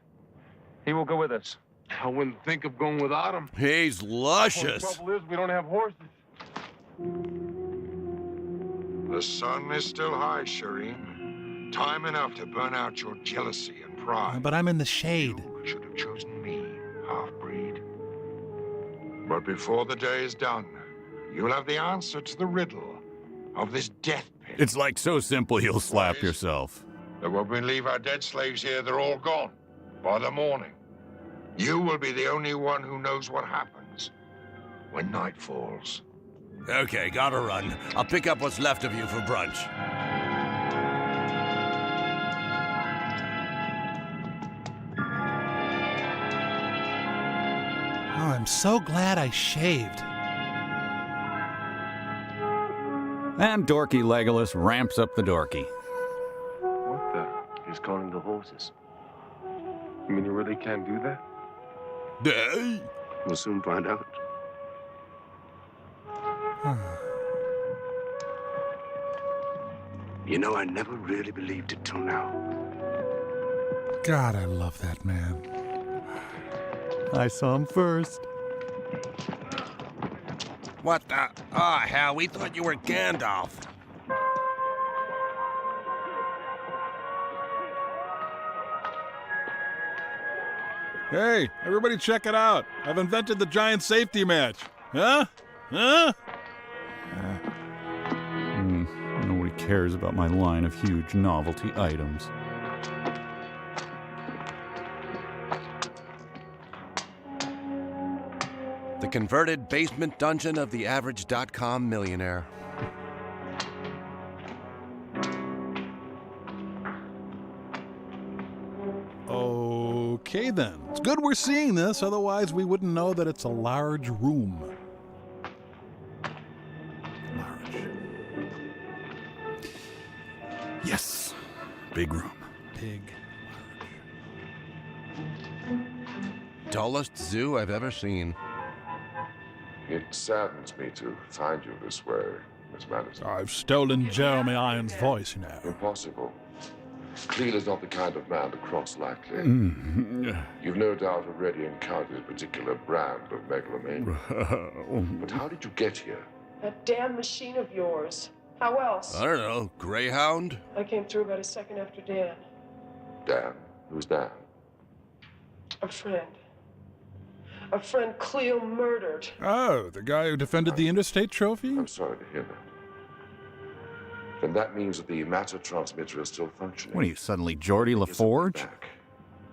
He will go with us. I wouldn't think of going without him. He's luscious. The trouble is, we don't have horses. The sun is still high, Shireen. Time enough to burn out your jealousy and pride. But I'm in the shade. You should have chosen me, half-breed. But before the day is done, you'll have the answer to the riddle of this death pit. It's like so simple you'll slap yourself. That when we leave our dead slaves here, they're all gone by the morning. You will be the only one who knows what happens when night falls. Okay, gotta run. I'll pick up what's left of you for brunch. Oh, I'm so glad I shaved. And Dorky Legolas ramps up the Dorky. What the? He's calling the horses. You mean you really can't do that? We'll soon find out. You know, I never really believed it till now. God, I love that man. I saw him first. What the? Oh, hell, we thought you were Gandalf. Hey, everybody check it out. I've invented the giant safety match. Huh? Huh? Nobody cares about my line of huge novelty items. The converted basement dungeon of the average.com millionaire. Okay then. It's good we're seeing this, otherwise we wouldn't know that it's a large room. Large. Yes. Big room. Big. Dullest zoo I've ever seen. It saddens me to find you this way, Miss Madison. I've stolen Jeremy Irons' voice, you know. Impossible. Cleel is not the kind of man to cross lightly. You've no doubt already encountered a particular brand of megalomania. But how did you get here? That damn machine of yours. How else? I don't know. Greyhound? I came through about a second after Dan. Dan? Who's Dan? A friend. A friend Cleo murdered. Oh, the guy who defended the interstate trophy? I'm sorry to hear that. Then that means that the matter transmitter is still functioning. What are you, suddenly Geordie LaForge?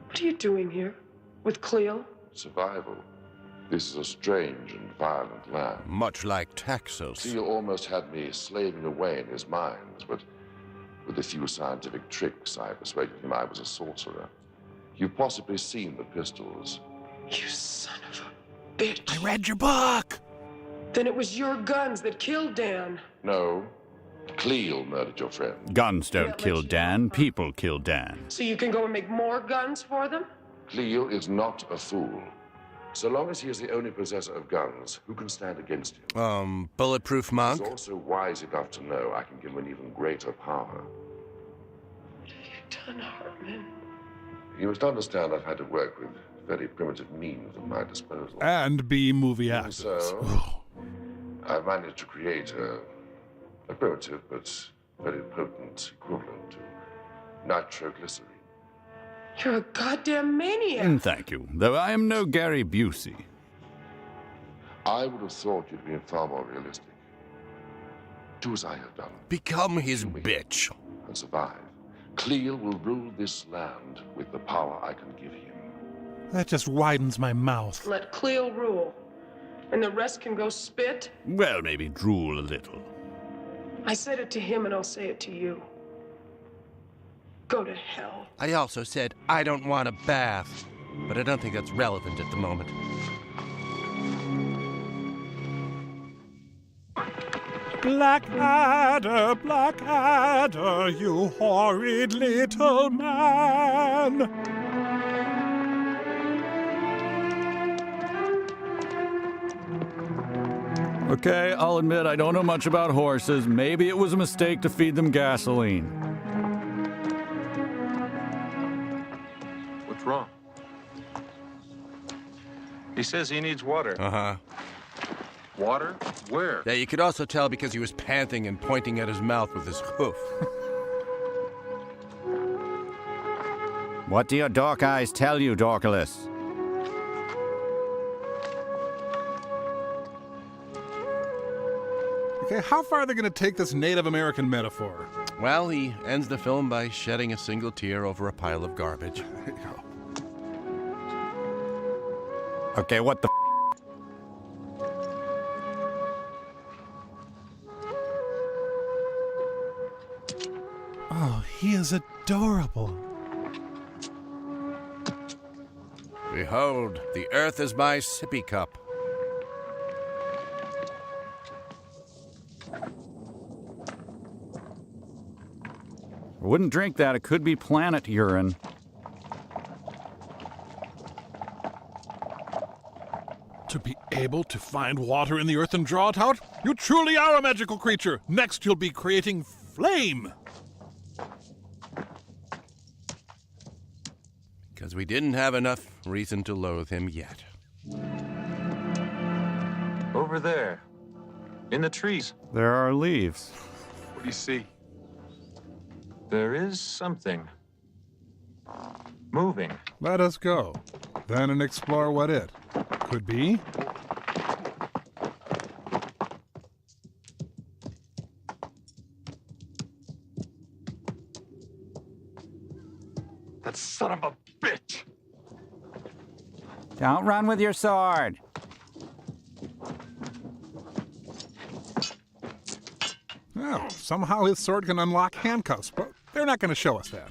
What are you doing here? With Cleo? Survival. This is a strange and violent land. Much like Texas. Cleo almost had me slaving away in his mines, but with a few scientific tricks, I persuaded him I was a sorcerer. You've possibly seen the pistols. You son of a bitch. I read your book! Then it was your guns that killed Dan. No. Cleo murdered your friend. Guns don't kill Dan, people kill Dan. So you can go and make more guns for them? Cleo is not a fool. So long as he is the only possessor of guns, who can stand against him? Bulletproof monk? He's also wise enough to know I can give him an even greater power. What have you done, Hartman? You must understand I've had to work with very primitive means at my disposal. And be movie actors. So, I've managed to create a primitive but very potent equivalent to nitroglycerin. You're a goddamn maniac. Thank you, though I am no Gary Busey. I would have thought you'd been far more realistic. Do as I have done. Become his bitch. And survive. Cleo will rule this land with the power I can give him. That just widens my mouth. Let Cleo rule. And the rest can go spit? Well, maybe drool a little. I said it to him and I'll say it to you. Go to hell. I also said I don't want a bath, but I don't think that's relevant at the moment. Blackadder, Blackadder, you horrid little man. Okay, I'll admit I don't know much about horses. Maybe it was a mistake to feed them gasoline. What's wrong? He says he needs water. Uh-huh. Water? Where? Yeah, you could also tell because he was panting and pointing at his mouth with his hoof. What do your dark eyes tell you, Dorcalus? Okay, how far are they going to take this Native American metaphor? Well, he ends the film by shedding a single tear over a pile of garbage. Okay, what the Oh, he is adorable. Behold, the earth is my sippy cup. I wouldn't drink that. It could be planet urine. To be able to find water in the earth and draw it out? You truly are a magical creature. Next, you'll be creating flame. Because we didn't have enough reason to loathe him yet. Over there. In the trees. There are leaves. What do you see? There is something. Moving. Let us go, then and explore what it could be. That son of a bitch! Don't run with your sword. Oh, somehow his sword can unlock handcuffs, but they're not going to show us that.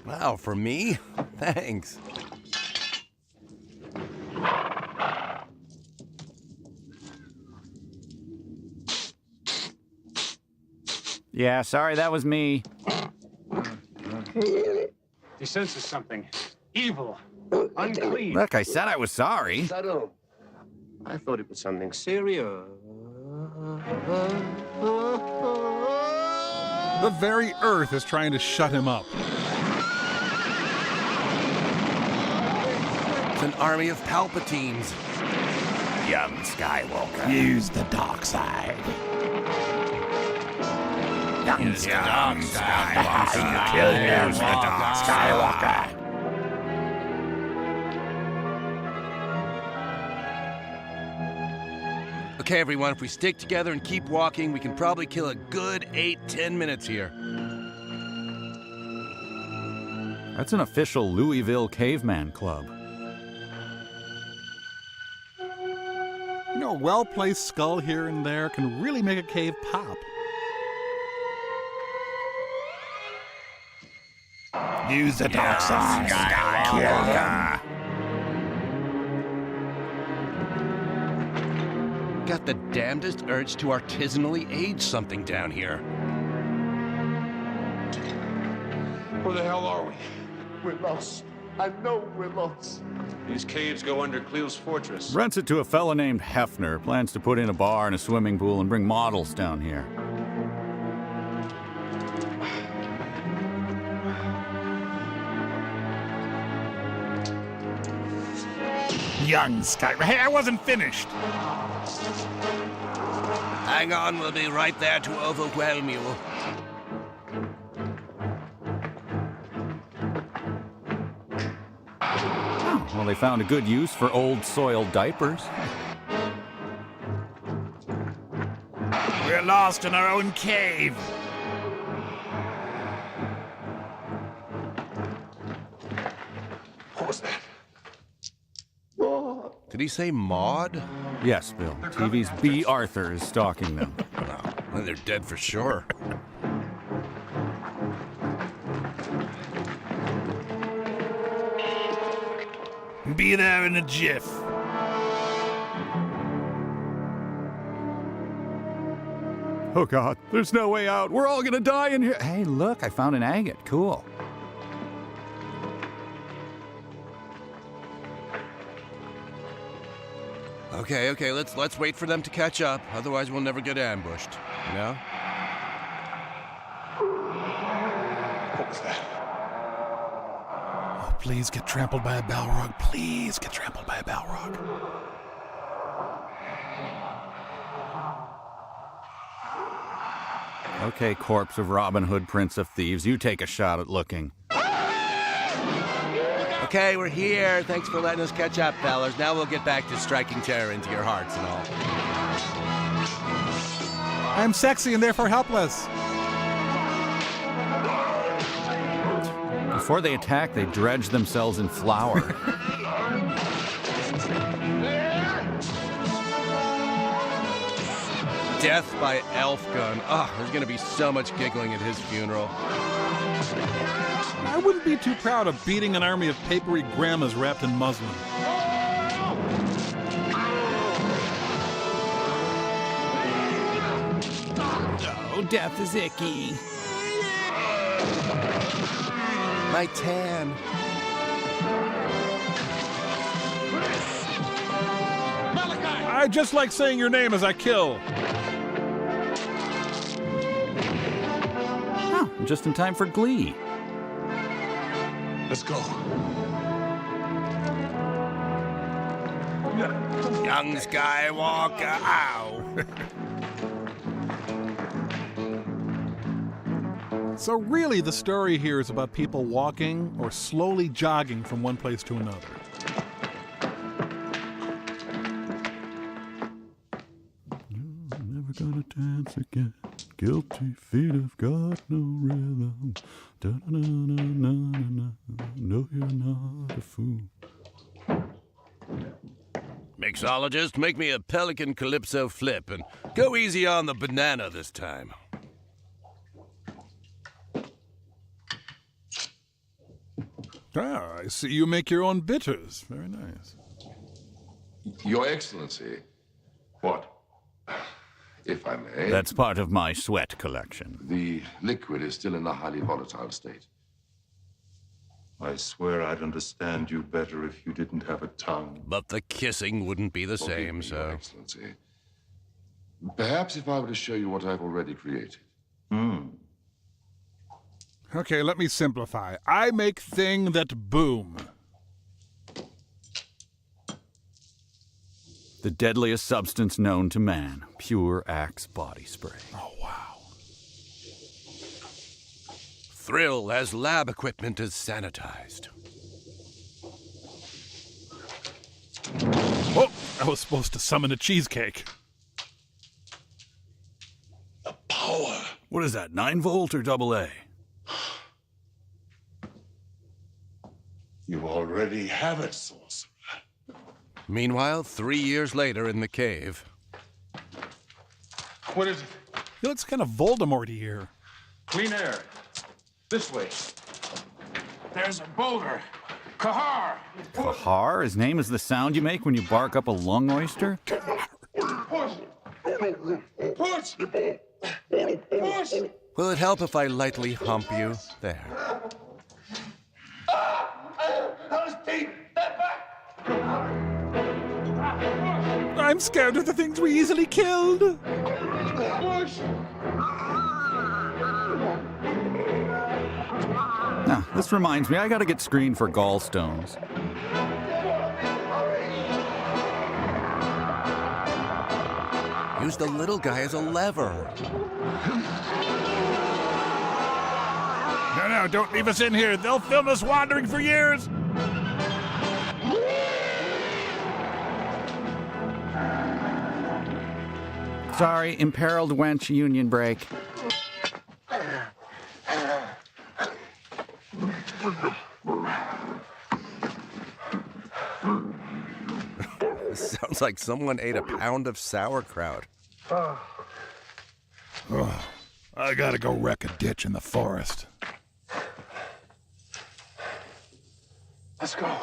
Wow, for me? Thanks. Yeah, sorry, that was me. He senses something. Evil. Unclean. Look, I said I was sorry. I thought it was something serious. The very earth is trying to shut him up. It's an army of Palpatines. Young Skywalker. Use the dark side. Young Skywalker. Kill the dark Skywalker. Okay, everyone, if we stick together and keep walking, we can probably kill a good 8-10 minutes here. That's an official Louisville caveman club. You know, a well-placed skull here and there can really make a cave pop. Use the dark side, Skywalker. Got the damnedest urge to artisanally age something down here. Where the hell are we? We're lost. I know we're lost. These caves go under Cleel's fortress. Rents it to a fella named Hefner. Plans to put in a bar and a swimming pool and bring models down here. Young Skywalker. Hey, I wasn't finished. Hang on, we'll be right there to overwhelm you. Well, they found a good use for old soiled diapers. We're lost in our own cave. What was that? Did he say Maud? Yes, Bill. TV's B. Arthur is stalking them. Well, then they're dead for sure. Be there in a jiff. Oh, God. There's no way out. We're all gonna die in here. Hey, look. I found an agate. Cool. Okay, let's wait for them to catch up. Otherwise, we'll never get ambushed. You know? What was that? Oh, please get trampled by a Balrog. Please get trampled by a Balrog. Okay, corpse of Robin Hood, Prince of Thieves. You take a shot at looking. Okay, we're here. Thanks for letting us catch up, fellas. Now we'll get back to striking terror into your hearts and all. I'm sexy and therefore helpless. Before they attack, they dredge themselves in flour. Death by elf gun. Oh, there's gonna be so much giggling at his funeral. I wouldn't be too proud of beating an army of papery grandmas wrapped in muslin. Oh, death is icky. My tan. I just like saying your name as I kill. Oh, just in time for Glee. Let's go. Young Skywalker, ow. So really, the story here is about people walking or slowly jogging from one place to another. You're never gonna dance again. Guilty feet have got no rhythm. Da-na-na-na-na-na. No, you're not a fool. Mixologist, make me a Pelican Calypso flip and go easy on the banana this time. Ah, I see you make your own bitters. Very nice. Your Excellency. What? If I may. That's part of my sweat collection. The liquid is still in a highly volatile state. I swear I'd understand you better if you didn't have a tongue. But the kissing wouldn't be the same, Forgive me, Your so... Excellency. Perhaps if I were to show you what I've already created. Okay, let me simplify. I make thing that boom. The deadliest substance known to man. Pure Axe body spray. Oh, wow. Thrill as lab equipment is sanitized. Oh, I was supposed to summon a cheesecake. The power. What is that, 9-volt or AA? You already have it, sorcerer. Meanwhile, 3 years later in the cave. What is it? He looks kind of Voldemort-y here. Clean air. This way. There's a boulder. Kahar! Kahar? His name is the sound you make when you bark up a lung oyster? Push! Push! Push! Will it help if I lightly hump you? There. Those teeth! Step back! I'm scared of the things we easily killed. Push! Now, this reminds me, I gotta get screened for gallstones. Use the little guy as a lever. No, don't leave us in here. They'll film us wandering for years. Sorry, imperiled wench union break. Sounds like someone ate a pound of sauerkraut. Oh, I gotta go wreck a ditch in the forest. Let's go.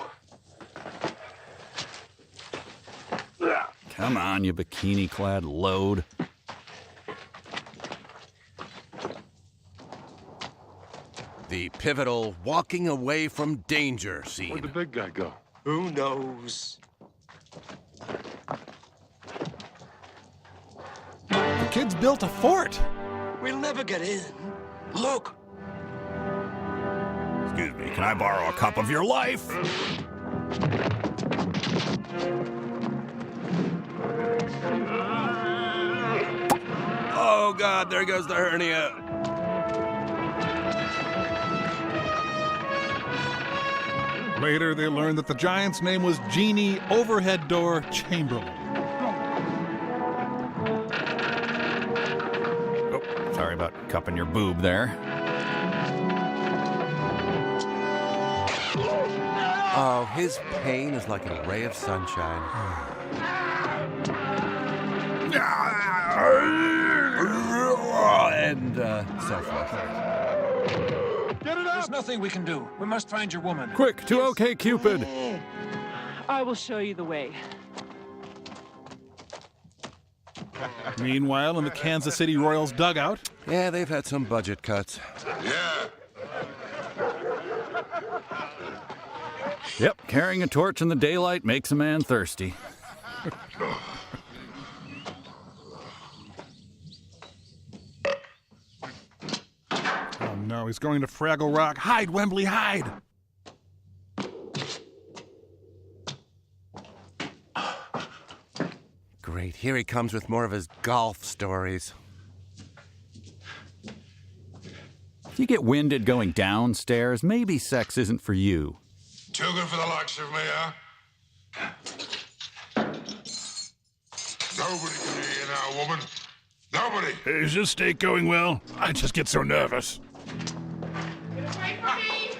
Come on, you bikini-clad load. The pivotal walking away from danger scene. Where'd the big guy go? Who knows? The kids built a fort. We'll never get in. Look! Excuse me, can I borrow a cup of your life? Oh, God, there goes the hernia. Later, they learned that the giant's name was Genie Overhead Door Chamberlain. Oh, sorry about cupping your boob there. Oh, his pain is like a ray of sunshine. And so forth. Get it up! There's nothing we can do. We must find your woman. Quick, to OK Cupid. I will show you the way. Meanwhile, in the Kansas City Royals dugout. Yeah, they've had some budget cuts. Yeah. Yep, carrying a torch in the daylight makes a man thirsty. Oh no, he's going to Fraggle Rock. Hide, Wembley, hide! great. Here he comes with more of his golf stories. If you get winded going downstairs, maybe sex isn't for you. Too good for the likes of me, huh? Nobody can hear you now, woman. Nobody. Is this date going well? I just get so nervous. Get away from me!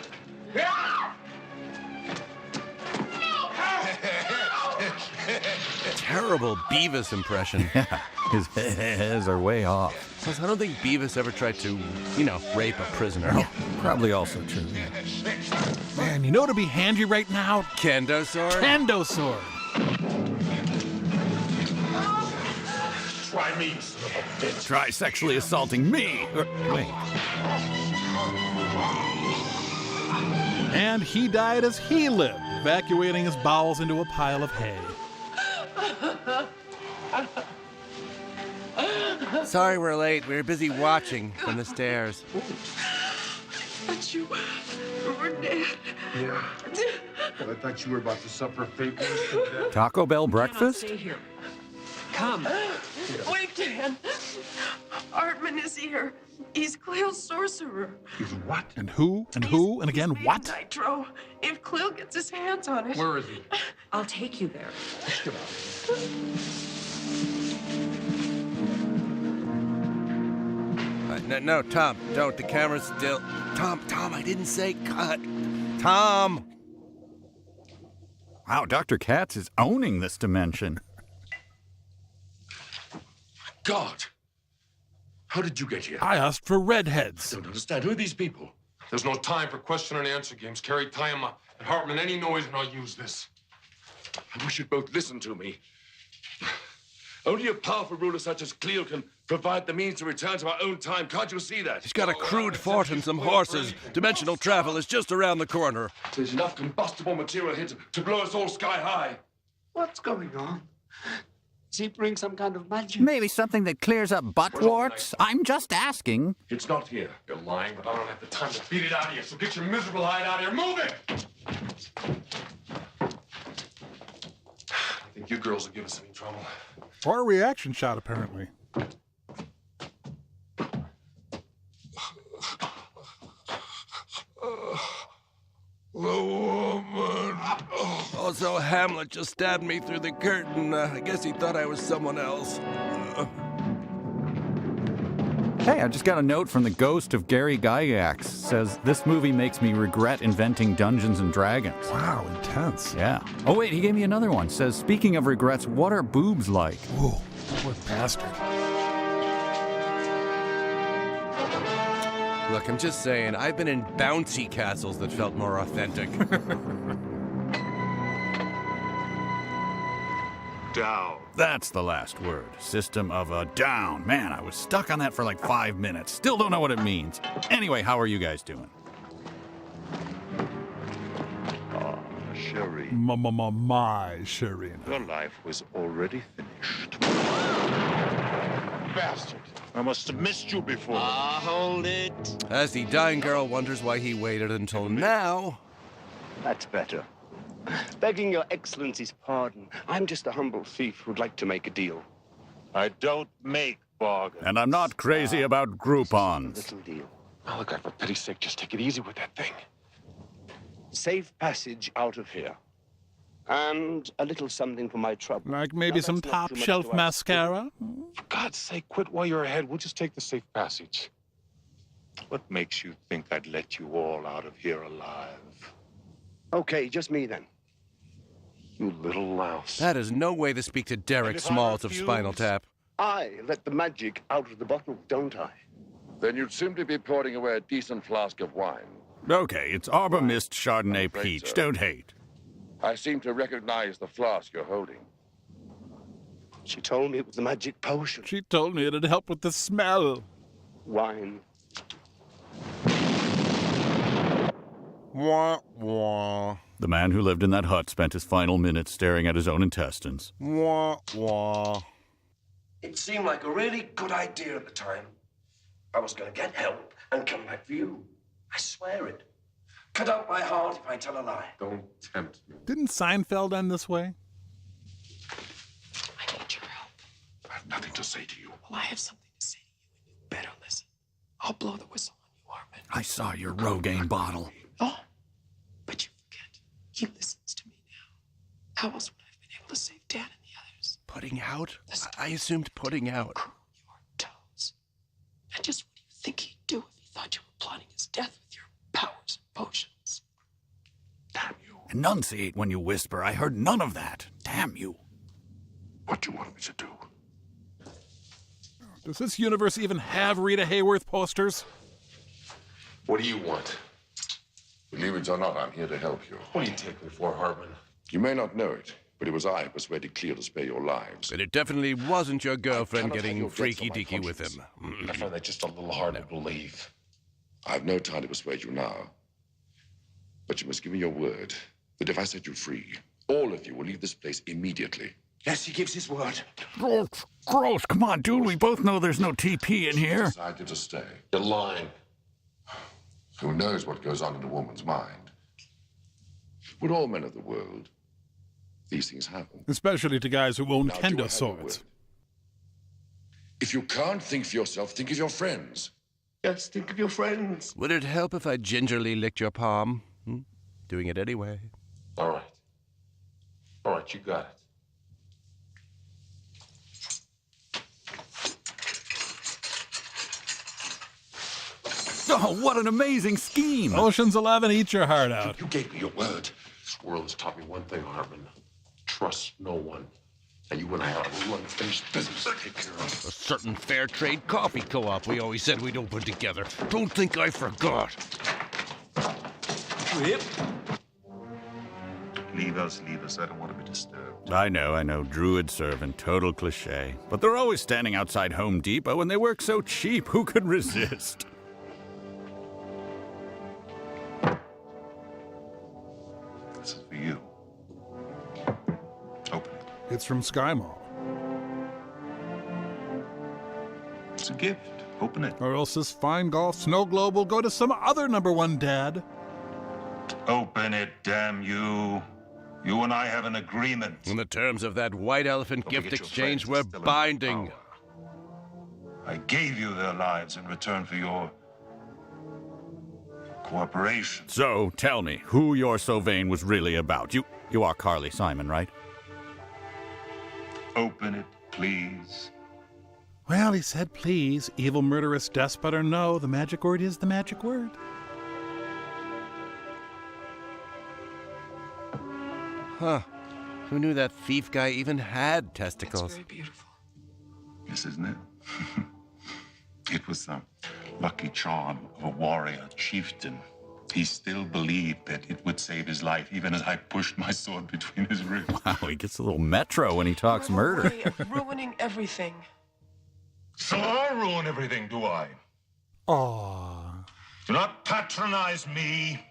Terrible Beavis impression. Yeah, his hairs are way off. Plus, I don't think Beavis ever tried to, rape a prisoner. Yeah, probably also true. Yeah. Man, you know what'd be handy right now? Kendo sword? Kendo sword. Try me, son of a bitch. Try sexually assaulting me. Wait. And he died as he lived, evacuating his bowels into a pile of hay. Sorry we're late. We were busy watching from the stairs. But you were dead. Yeah. Well, I thought you were about to suffer a fate worse than death. Taco Bell breakfast? Stay here. Come. Wait, Dan. Hartman is here. He's Cleo's sorcerer. He's what? And who? And who? And again, He's what? made Nitro. If Cleo gets his hands on it. Where is he? I'll take you there. Come on. No, Tom, don't. The camera's still... Tom, I didn't say cut. Tom! Wow, Dr. Katz is owning this dimension. God! How did you get here? I asked for redheads. I don't understand. Who are these people? There's no time for question and answer games. Carrie, tie him up. And Hartman, any noise and I'll use this. I wish you'd both listen to me. Only a powerful ruler such as Cleo can provide the means to return to our own time. Can't you see that? He's got a crude fort and some horses. Dimensional travel is just around the corner. There's enough combustible material here to blow us all sky high. What's going on? Does he bring some kind of magic? Maybe something that clears up butt warts? I'm just asking. It's not here. You're lying, but I don't have the time to beat it out of you, so get your miserable hide out of here. Move it! I think you girls will give us any trouble. Or a reaction shot, apparently. The woman. Also, Hamlet just stabbed me through the curtain. I guess he thought I was someone else. Hey, I just got a note from the ghost of Gary Gygax. Says, this movie makes me regret inventing Dungeons and Dragons. Wow, intense. Yeah. Oh, wait, he gave me another one. Says, speaking of regrets, what are boobs like? Whoa, poor bastard. Look, I'm just saying, I've been in bouncy castles that felt more authentic. Down. That's the last word. System of a Down. Man, I was stuck on that for like 5 minutes. Still don't know what it means. Anyway, how are you guys doing? Sherry. My Sherry. Your life was already finished. Bastard. I must have missed you before. Hold it. As the dying girl wonders why he waited until now. That's better. Begging your excellency's pardon, I'm just a humble thief who'd like to make a deal. I don't make bargains. And I'm not crazy about Groupons. Little deal. Oh, look, for pity's sake, just take it easy with that thing. Safe passage out of here. And a little something for my trouble. Like maybe some top-shelf mascara? For God's sake, quit while you're ahead. We'll just take the safe passage. What makes you think I'd let you all out of here alive? Okay, just me then. You little louse. That is no way to speak to Derek Smalls of Spinal Tap. I let the magic out of the bottle, don't I? Then you'd simply be pouring away a decent flask of wine. Okay, it's Arbor Mist Chardonnay Peach. Don't hate. I seem to recognize the flask you're holding. She told me it was the magic potion. She told me it'd help with the smell. Wine. Wah, wah. The man who lived in that hut spent his final minutes staring at his own intestines. Wah, wah. It seemed like a really good idea at the time. I was going to get help and come back for you. I swear it. Cut out my heart if I tell a lie. Don't tempt me. Didn't Seinfeld end this way? I need your help. nothing to say to you. Well, I have something to say to you, and you better listen. I'll blow the whistle on you, Hartman. I saw your Rogaine bottle. Oh, but you forget. He listens to me now. How else would I have been able to save Dan and the others? Putting out? I assumed putting out. Curl your toes. And just what do you think he'd do if he thought you were plotting his death with your powers and potions? Damn you. Enunciate when you whisper. I heard none of that. Damn you. What do you want me to do? Does this universe even have Rita Hayworth posters? What do you want? Believe it or not, I'm here to help you. What do you take me for, Hartman? You may not know it, but it was I who persuaded Cleo to spare your lives. And it definitely wasn't your girlfriend cannot have getting your debts on my freaky-deaky with conscience. him. I find that just a little hard to believe. I have no time to persuade you now. But you must give me your word that if I set you free, all of you will leave this place immediately. Yes, he gives his word. Gross. Come on, dude. We both know there's no TP in here. Decided to stay. You're lying. Who knows what goes on in a woman's mind? With all men of the world, these things happen. Especially to guys who own Now, do I have kendo your swords. word? If you can't think for yourself, think of your friends. Yes, think of your friends. Would it help if I gingerly licked your palm? Doing it anyway. All right. All right, you got it. Oh, what an amazing scheme. Ocean's 11, eat your heart out. You gave me your word. This world has taught me one thing, Hartman. Trust no one. And you and I are a unfinished business to take care of. A certain fair trade coffee co-op we always said we'd open together. Don't think I forgot. Whip. Leave us. I don't want to be disturbed. I know. Druid servant, total cliche. But they're always standing outside Home Depot and they work so cheap. Who could resist? This is for you. Open it. It's from Sky Mall. It's a gift. Open it. Or else this fine golf snow globe will go to some other #1 dad. Open it, damn you. You and I have an agreement. And the terms of that white elephant Don't gift forget your exchange friends were are still in binding. power. I gave you their lives in return for your cooperation. So, tell me, who your Sylvain was really about. You are Carly Simon, right? Open it, please. Well, he said please. Evil, murderous, despot, or no, the magic word is the magic word. Huh. Who knew that thief guy even had testicles? That's very beautiful. Yes, isn't it? It was the lucky charm of a warrior chieftain. He still believed that it would save his life, even as I pushed my sword between his ribs. Wow, he gets a little metro when he talks murder. Way of ruining everything. So I ruin everything, do I? Aww. Do not patronize me.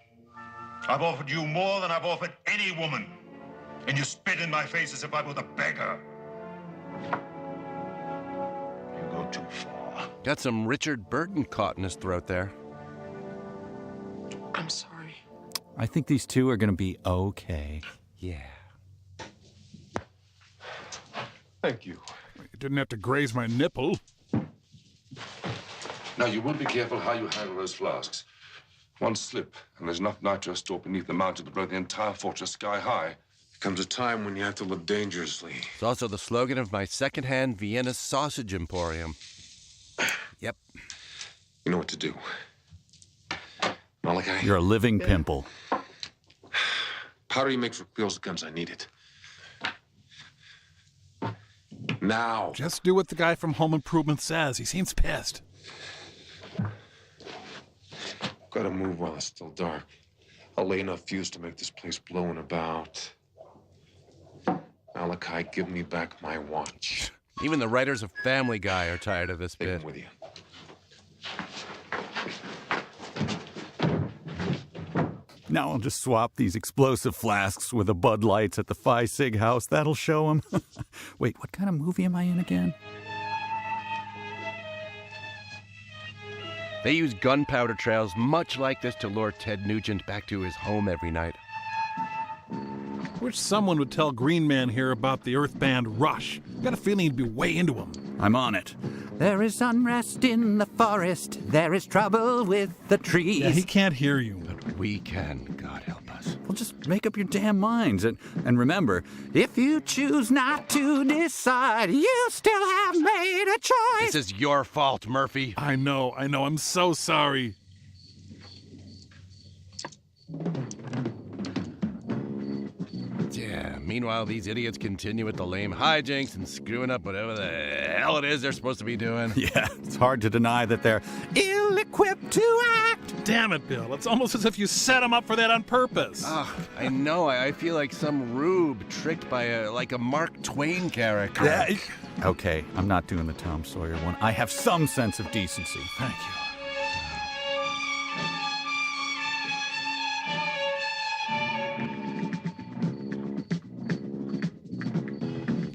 I've offered you more than I've offered any woman. And you spit in my face as if I were the beggar. You go too far. Got some Richard Burton caught in his throat there. I'm sorry. I think these two are going to be okay. Yeah. Thank you. You didn't have to graze my nipple. Now, you will be careful how you handle those flasks. One slip, and there's enough nitro stored beneath the mountain to blow the entire fortress sky high. Comes a time when you have to live dangerously. It's also the slogan of my secondhand Vienna sausage emporium. Yep. You know what to do. Malachi? You're a living pimple. Powder you make for Cleo's guns, I need it. Now. Just do what the guy from Home Improvement says. He seems pissed. Gotta move while it's still dark. I'll lay enough fuse to make this place blow in about. Malachi, give me back my watch. Even the writers of Family Guy are tired of this Take bit. him with you. Now I'll just swap these explosive flasks with the Bud Lights at the Phi Sig house. That'll show him. Wait, what kind of movie am I in again? They use gunpowder trails much like this to lure Ted Nugent back to his home every night. Wish someone would tell Green Man here about the Earth band Rush. Got a feeling he'd be way into him. I'm on it. There is unrest in the forest. There is trouble with the trees. Yeah, he can't hear you. But we can, God help us. Well, just make up your damn minds. And remember, if you choose not to decide, you still have made a choice. This is your fault, Murphy. I know. I'm so sorry. Yeah, meanwhile, these idiots continue with the lame hijinks and screwing up whatever the hell it is they're supposed to be doing. Yeah, it's hard to deny that they're ill-equipped to act. Damn it, Bill. It's almost as if you set him up for that on purpose. I know. I feel like some rube tricked by a Mark Twain character. Yeah. Okay, I'm not doing the Tom Sawyer one. I have some sense of decency. Thank you.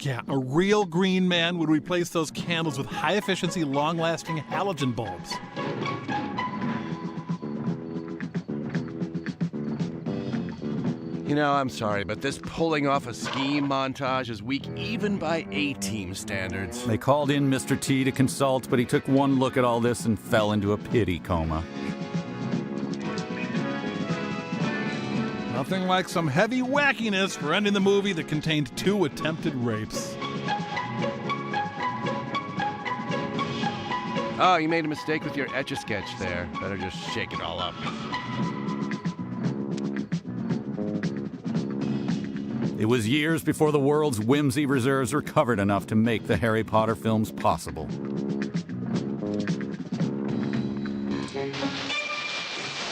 Yeah, a real green man would replace those candles with high-efficiency, long-lasting halogen bulbs. You know, I'm sorry, but this pulling off a scheme montage is weak even by A-team standards. They called in Mr. T to consult, but he took one look at all this and fell into a pity coma. Nothing like some heavy wackiness for ending the movie that contained 2 attempted rapes. Oh, you made a mistake with your Etch-a-Sketch there. Better just shake it all up. It was years before the world's whimsy reserves recovered enough to make the Harry Potter films possible.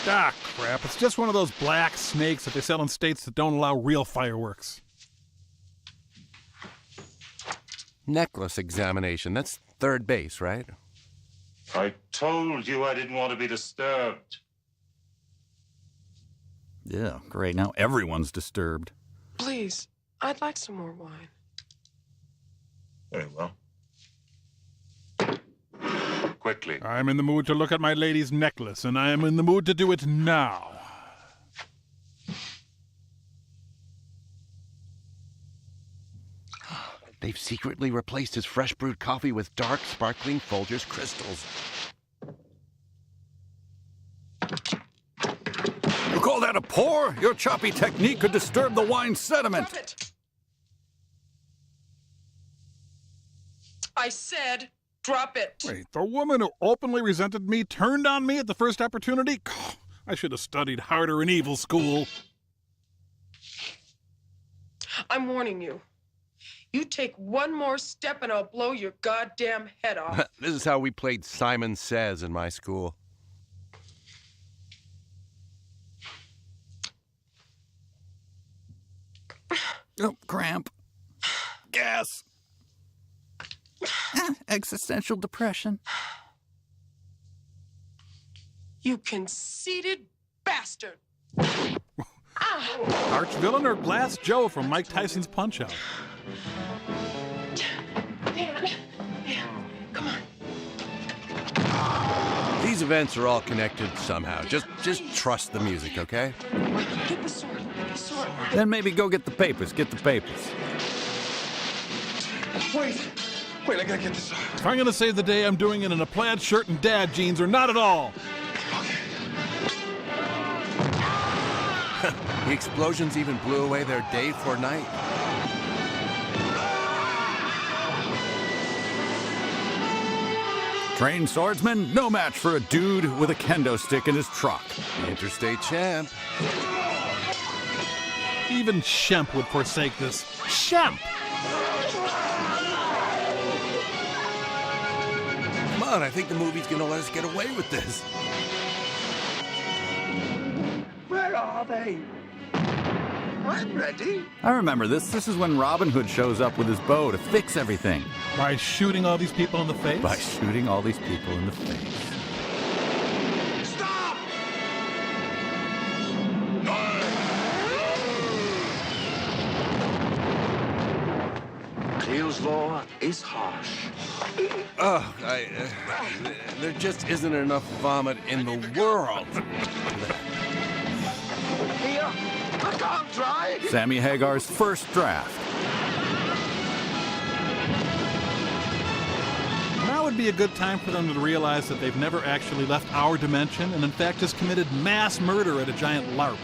Ah, crap. It's just one of those black snakes that they sell in states that don't allow real fireworks. Necklace examination. That's third base, right? I told you I didn't want to be disturbed. Yeah, great. Now everyone's disturbed. Please, I'd like some more wine. Very well. Quickly. I'm in the mood to look at my lady's necklace, and I am in the mood to do it now. They've secretly replaced his fresh brewed coffee with dark, sparkling Folgers crystals. You call that a pour? Your choppy technique could disturb the wine sediment. Drop it. I said, drop it. Wait, the woman who openly resented me turned on me at the first opportunity? I should have studied harder in evil school. I'm warning you. You take one more step and I'll blow your goddamn head off. This is how we played Simon Says in my school. Oh, cramp. Gas. Existential depression. You conceited bastard. Arch villain or Glass Joe from Mike Tyson's Punch-Out? Dan, come on. These events are all connected somehow. Just trust the music, okay? Get the sword. Get the sword. Then maybe go get the papers. Get the papers. Wait, I gotta get this off. If I'm going to save the day, I'm doing it in a plaid shirt and dad jeans or not at all. The explosions even blew away their day for night. Trained swordsman, no match for a dude with a kendo stick in his truck. The interstate champ. Even Shemp would forsake this. Shemp! Come on, I think the movie's gonna let us get away with this. Where are they? I'm ready. I remember this. This is when Robin Hood shows up with his bow to fix everything. By shooting all these people in the face? By shooting all these people in the face. Stop! Cleo's law is harsh. Oh, there just isn't enough vomit in the world. Here, I can't try. Sammy Hagar's first draft. would be a good time for them to realize that they've never actually left our dimension and in fact just committed mass murder at a giant LARP.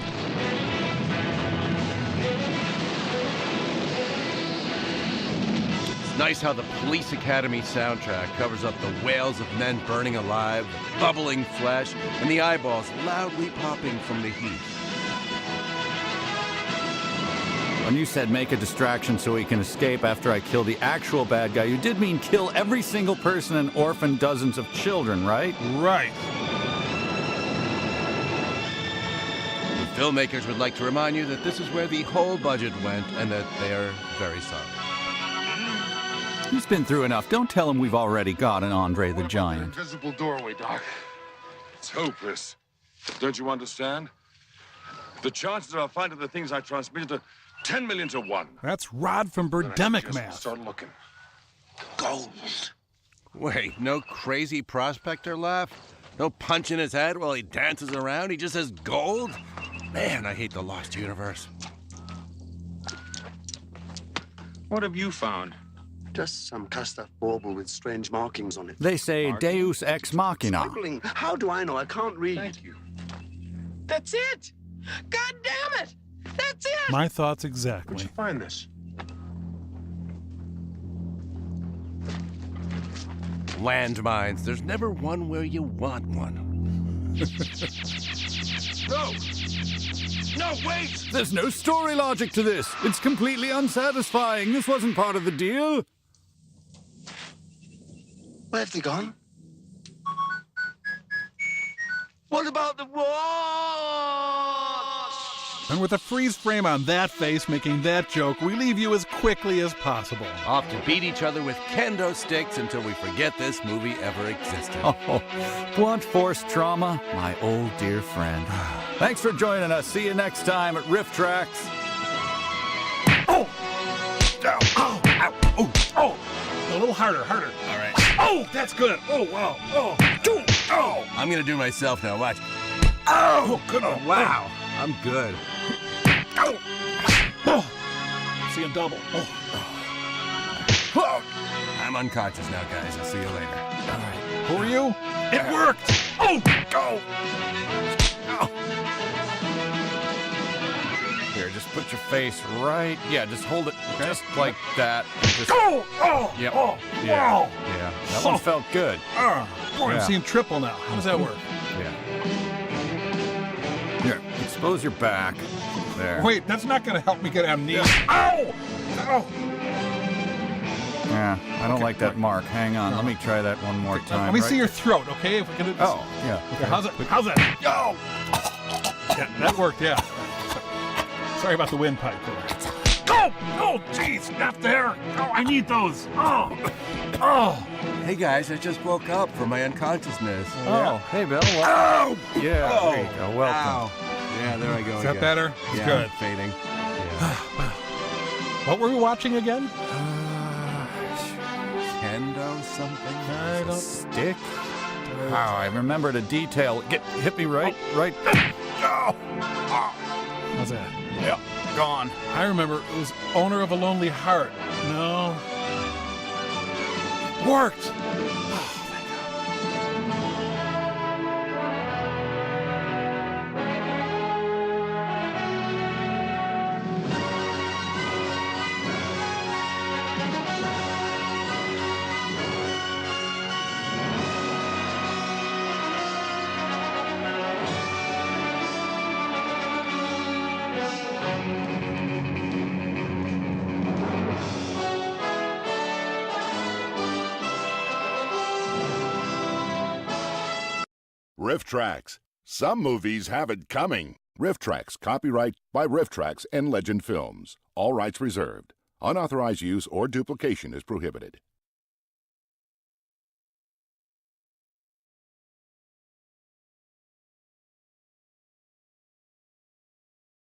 It's nice how the Police Academy soundtrack covers up the wails of men burning alive, the bubbling flesh, and the eyeballs loudly popping from the heat. When you said make a distraction so he can escape after I kill the actual bad guy, you did mean kill every single person and orphan dozens of children, right? Right. The filmmakers would like to remind you that this is where the whole budget went and that they are very sorry. He's been through enough. Don't tell him we've already got an Andre the Giant. Invisible doorway, Doc. It's hopeless. Don't you understand? The chances of finding the things I transmitted are 10 million to 1. That's Rod from Birdemic math. Start looking. Gold. Wait, no crazy prospector laugh? No punch in his head while he dances around? He just says gold? Man, I hate the Lost Universe. What have you found? Just some cast-off bauble with strange markings on it. They say Deus Ex Machina. Scribbling. How do I know? I can't read. Thank you. That's it! God damn it! That's it! My thoughts exactly. Where'd you find this? Landmines. There's never one where you want one. No! No, wait! There's no story logic to this. It's completely unsatisfying. This wasn't part of the deal. Where have they gone? What about the war? And with a freeze frame on that face making that joke, we leave you as quickly as possible. Off to beat each other with kendo sticks until we forget this movie ever existed. Oh, blunt force trauma, my old dear friend. Thanks for joining us. See you next time at Riff Tracks. Oh! Ow! Ow! Ow! Oh! Oh! A little harder, harder. All right. Oh, that's good. Oh, wow. Oh! Oh! I'm gonna do myself now. Watch. Oh, good one. Wow. I'm good. Oh! Oh! See a double. Oh! Oh. I'm unconscious now, guys. I'll see you later. All right. Who are you? It worked! Oh! Go! Oh. Here, just put your face right. Yeah, just hold it just like that. Just... Go! Oh! Yep. Oh! Yeah. Wow! Yeah. That one felt good. Boy, I'm seeing triple now. How does that work? Yeah. Here, expose your back. There. Wait, that's not going to help me get amnesia. Ow! Ow! Yeah, I don't like that mark. Hang on, let me try that one more time. Let me see your throat, okay? If we can do this. Oh, yeah. Okay, how's that? How's that? Oh! Yeah, that worked, yeah. Sorry about the windpipe there. Go! Oh, jeez, not there. Oh, I need those. Oh! Oh! Hey, guys, I just woke up from my unconsciousness. Oh, hey, Bill. Ow! Yeah, Oh. there you go. Welcome. Ow. Yeah, there I go. Is that again. better? It's Yeah, good. Fading. What were we watching again? Kendo something? I don't... Stick? Wow, I remembered a detail. Hit me right. Oh. How's that? Yep, gone. I remember it was Owner of a Lonely Heart. No. Worked! Riff Tracks. Some movies have it coming. Riff Tracks, copyright by Riff Tracks and Legend Films. All rights reserved. Unauthorized use or duplication is prohibited.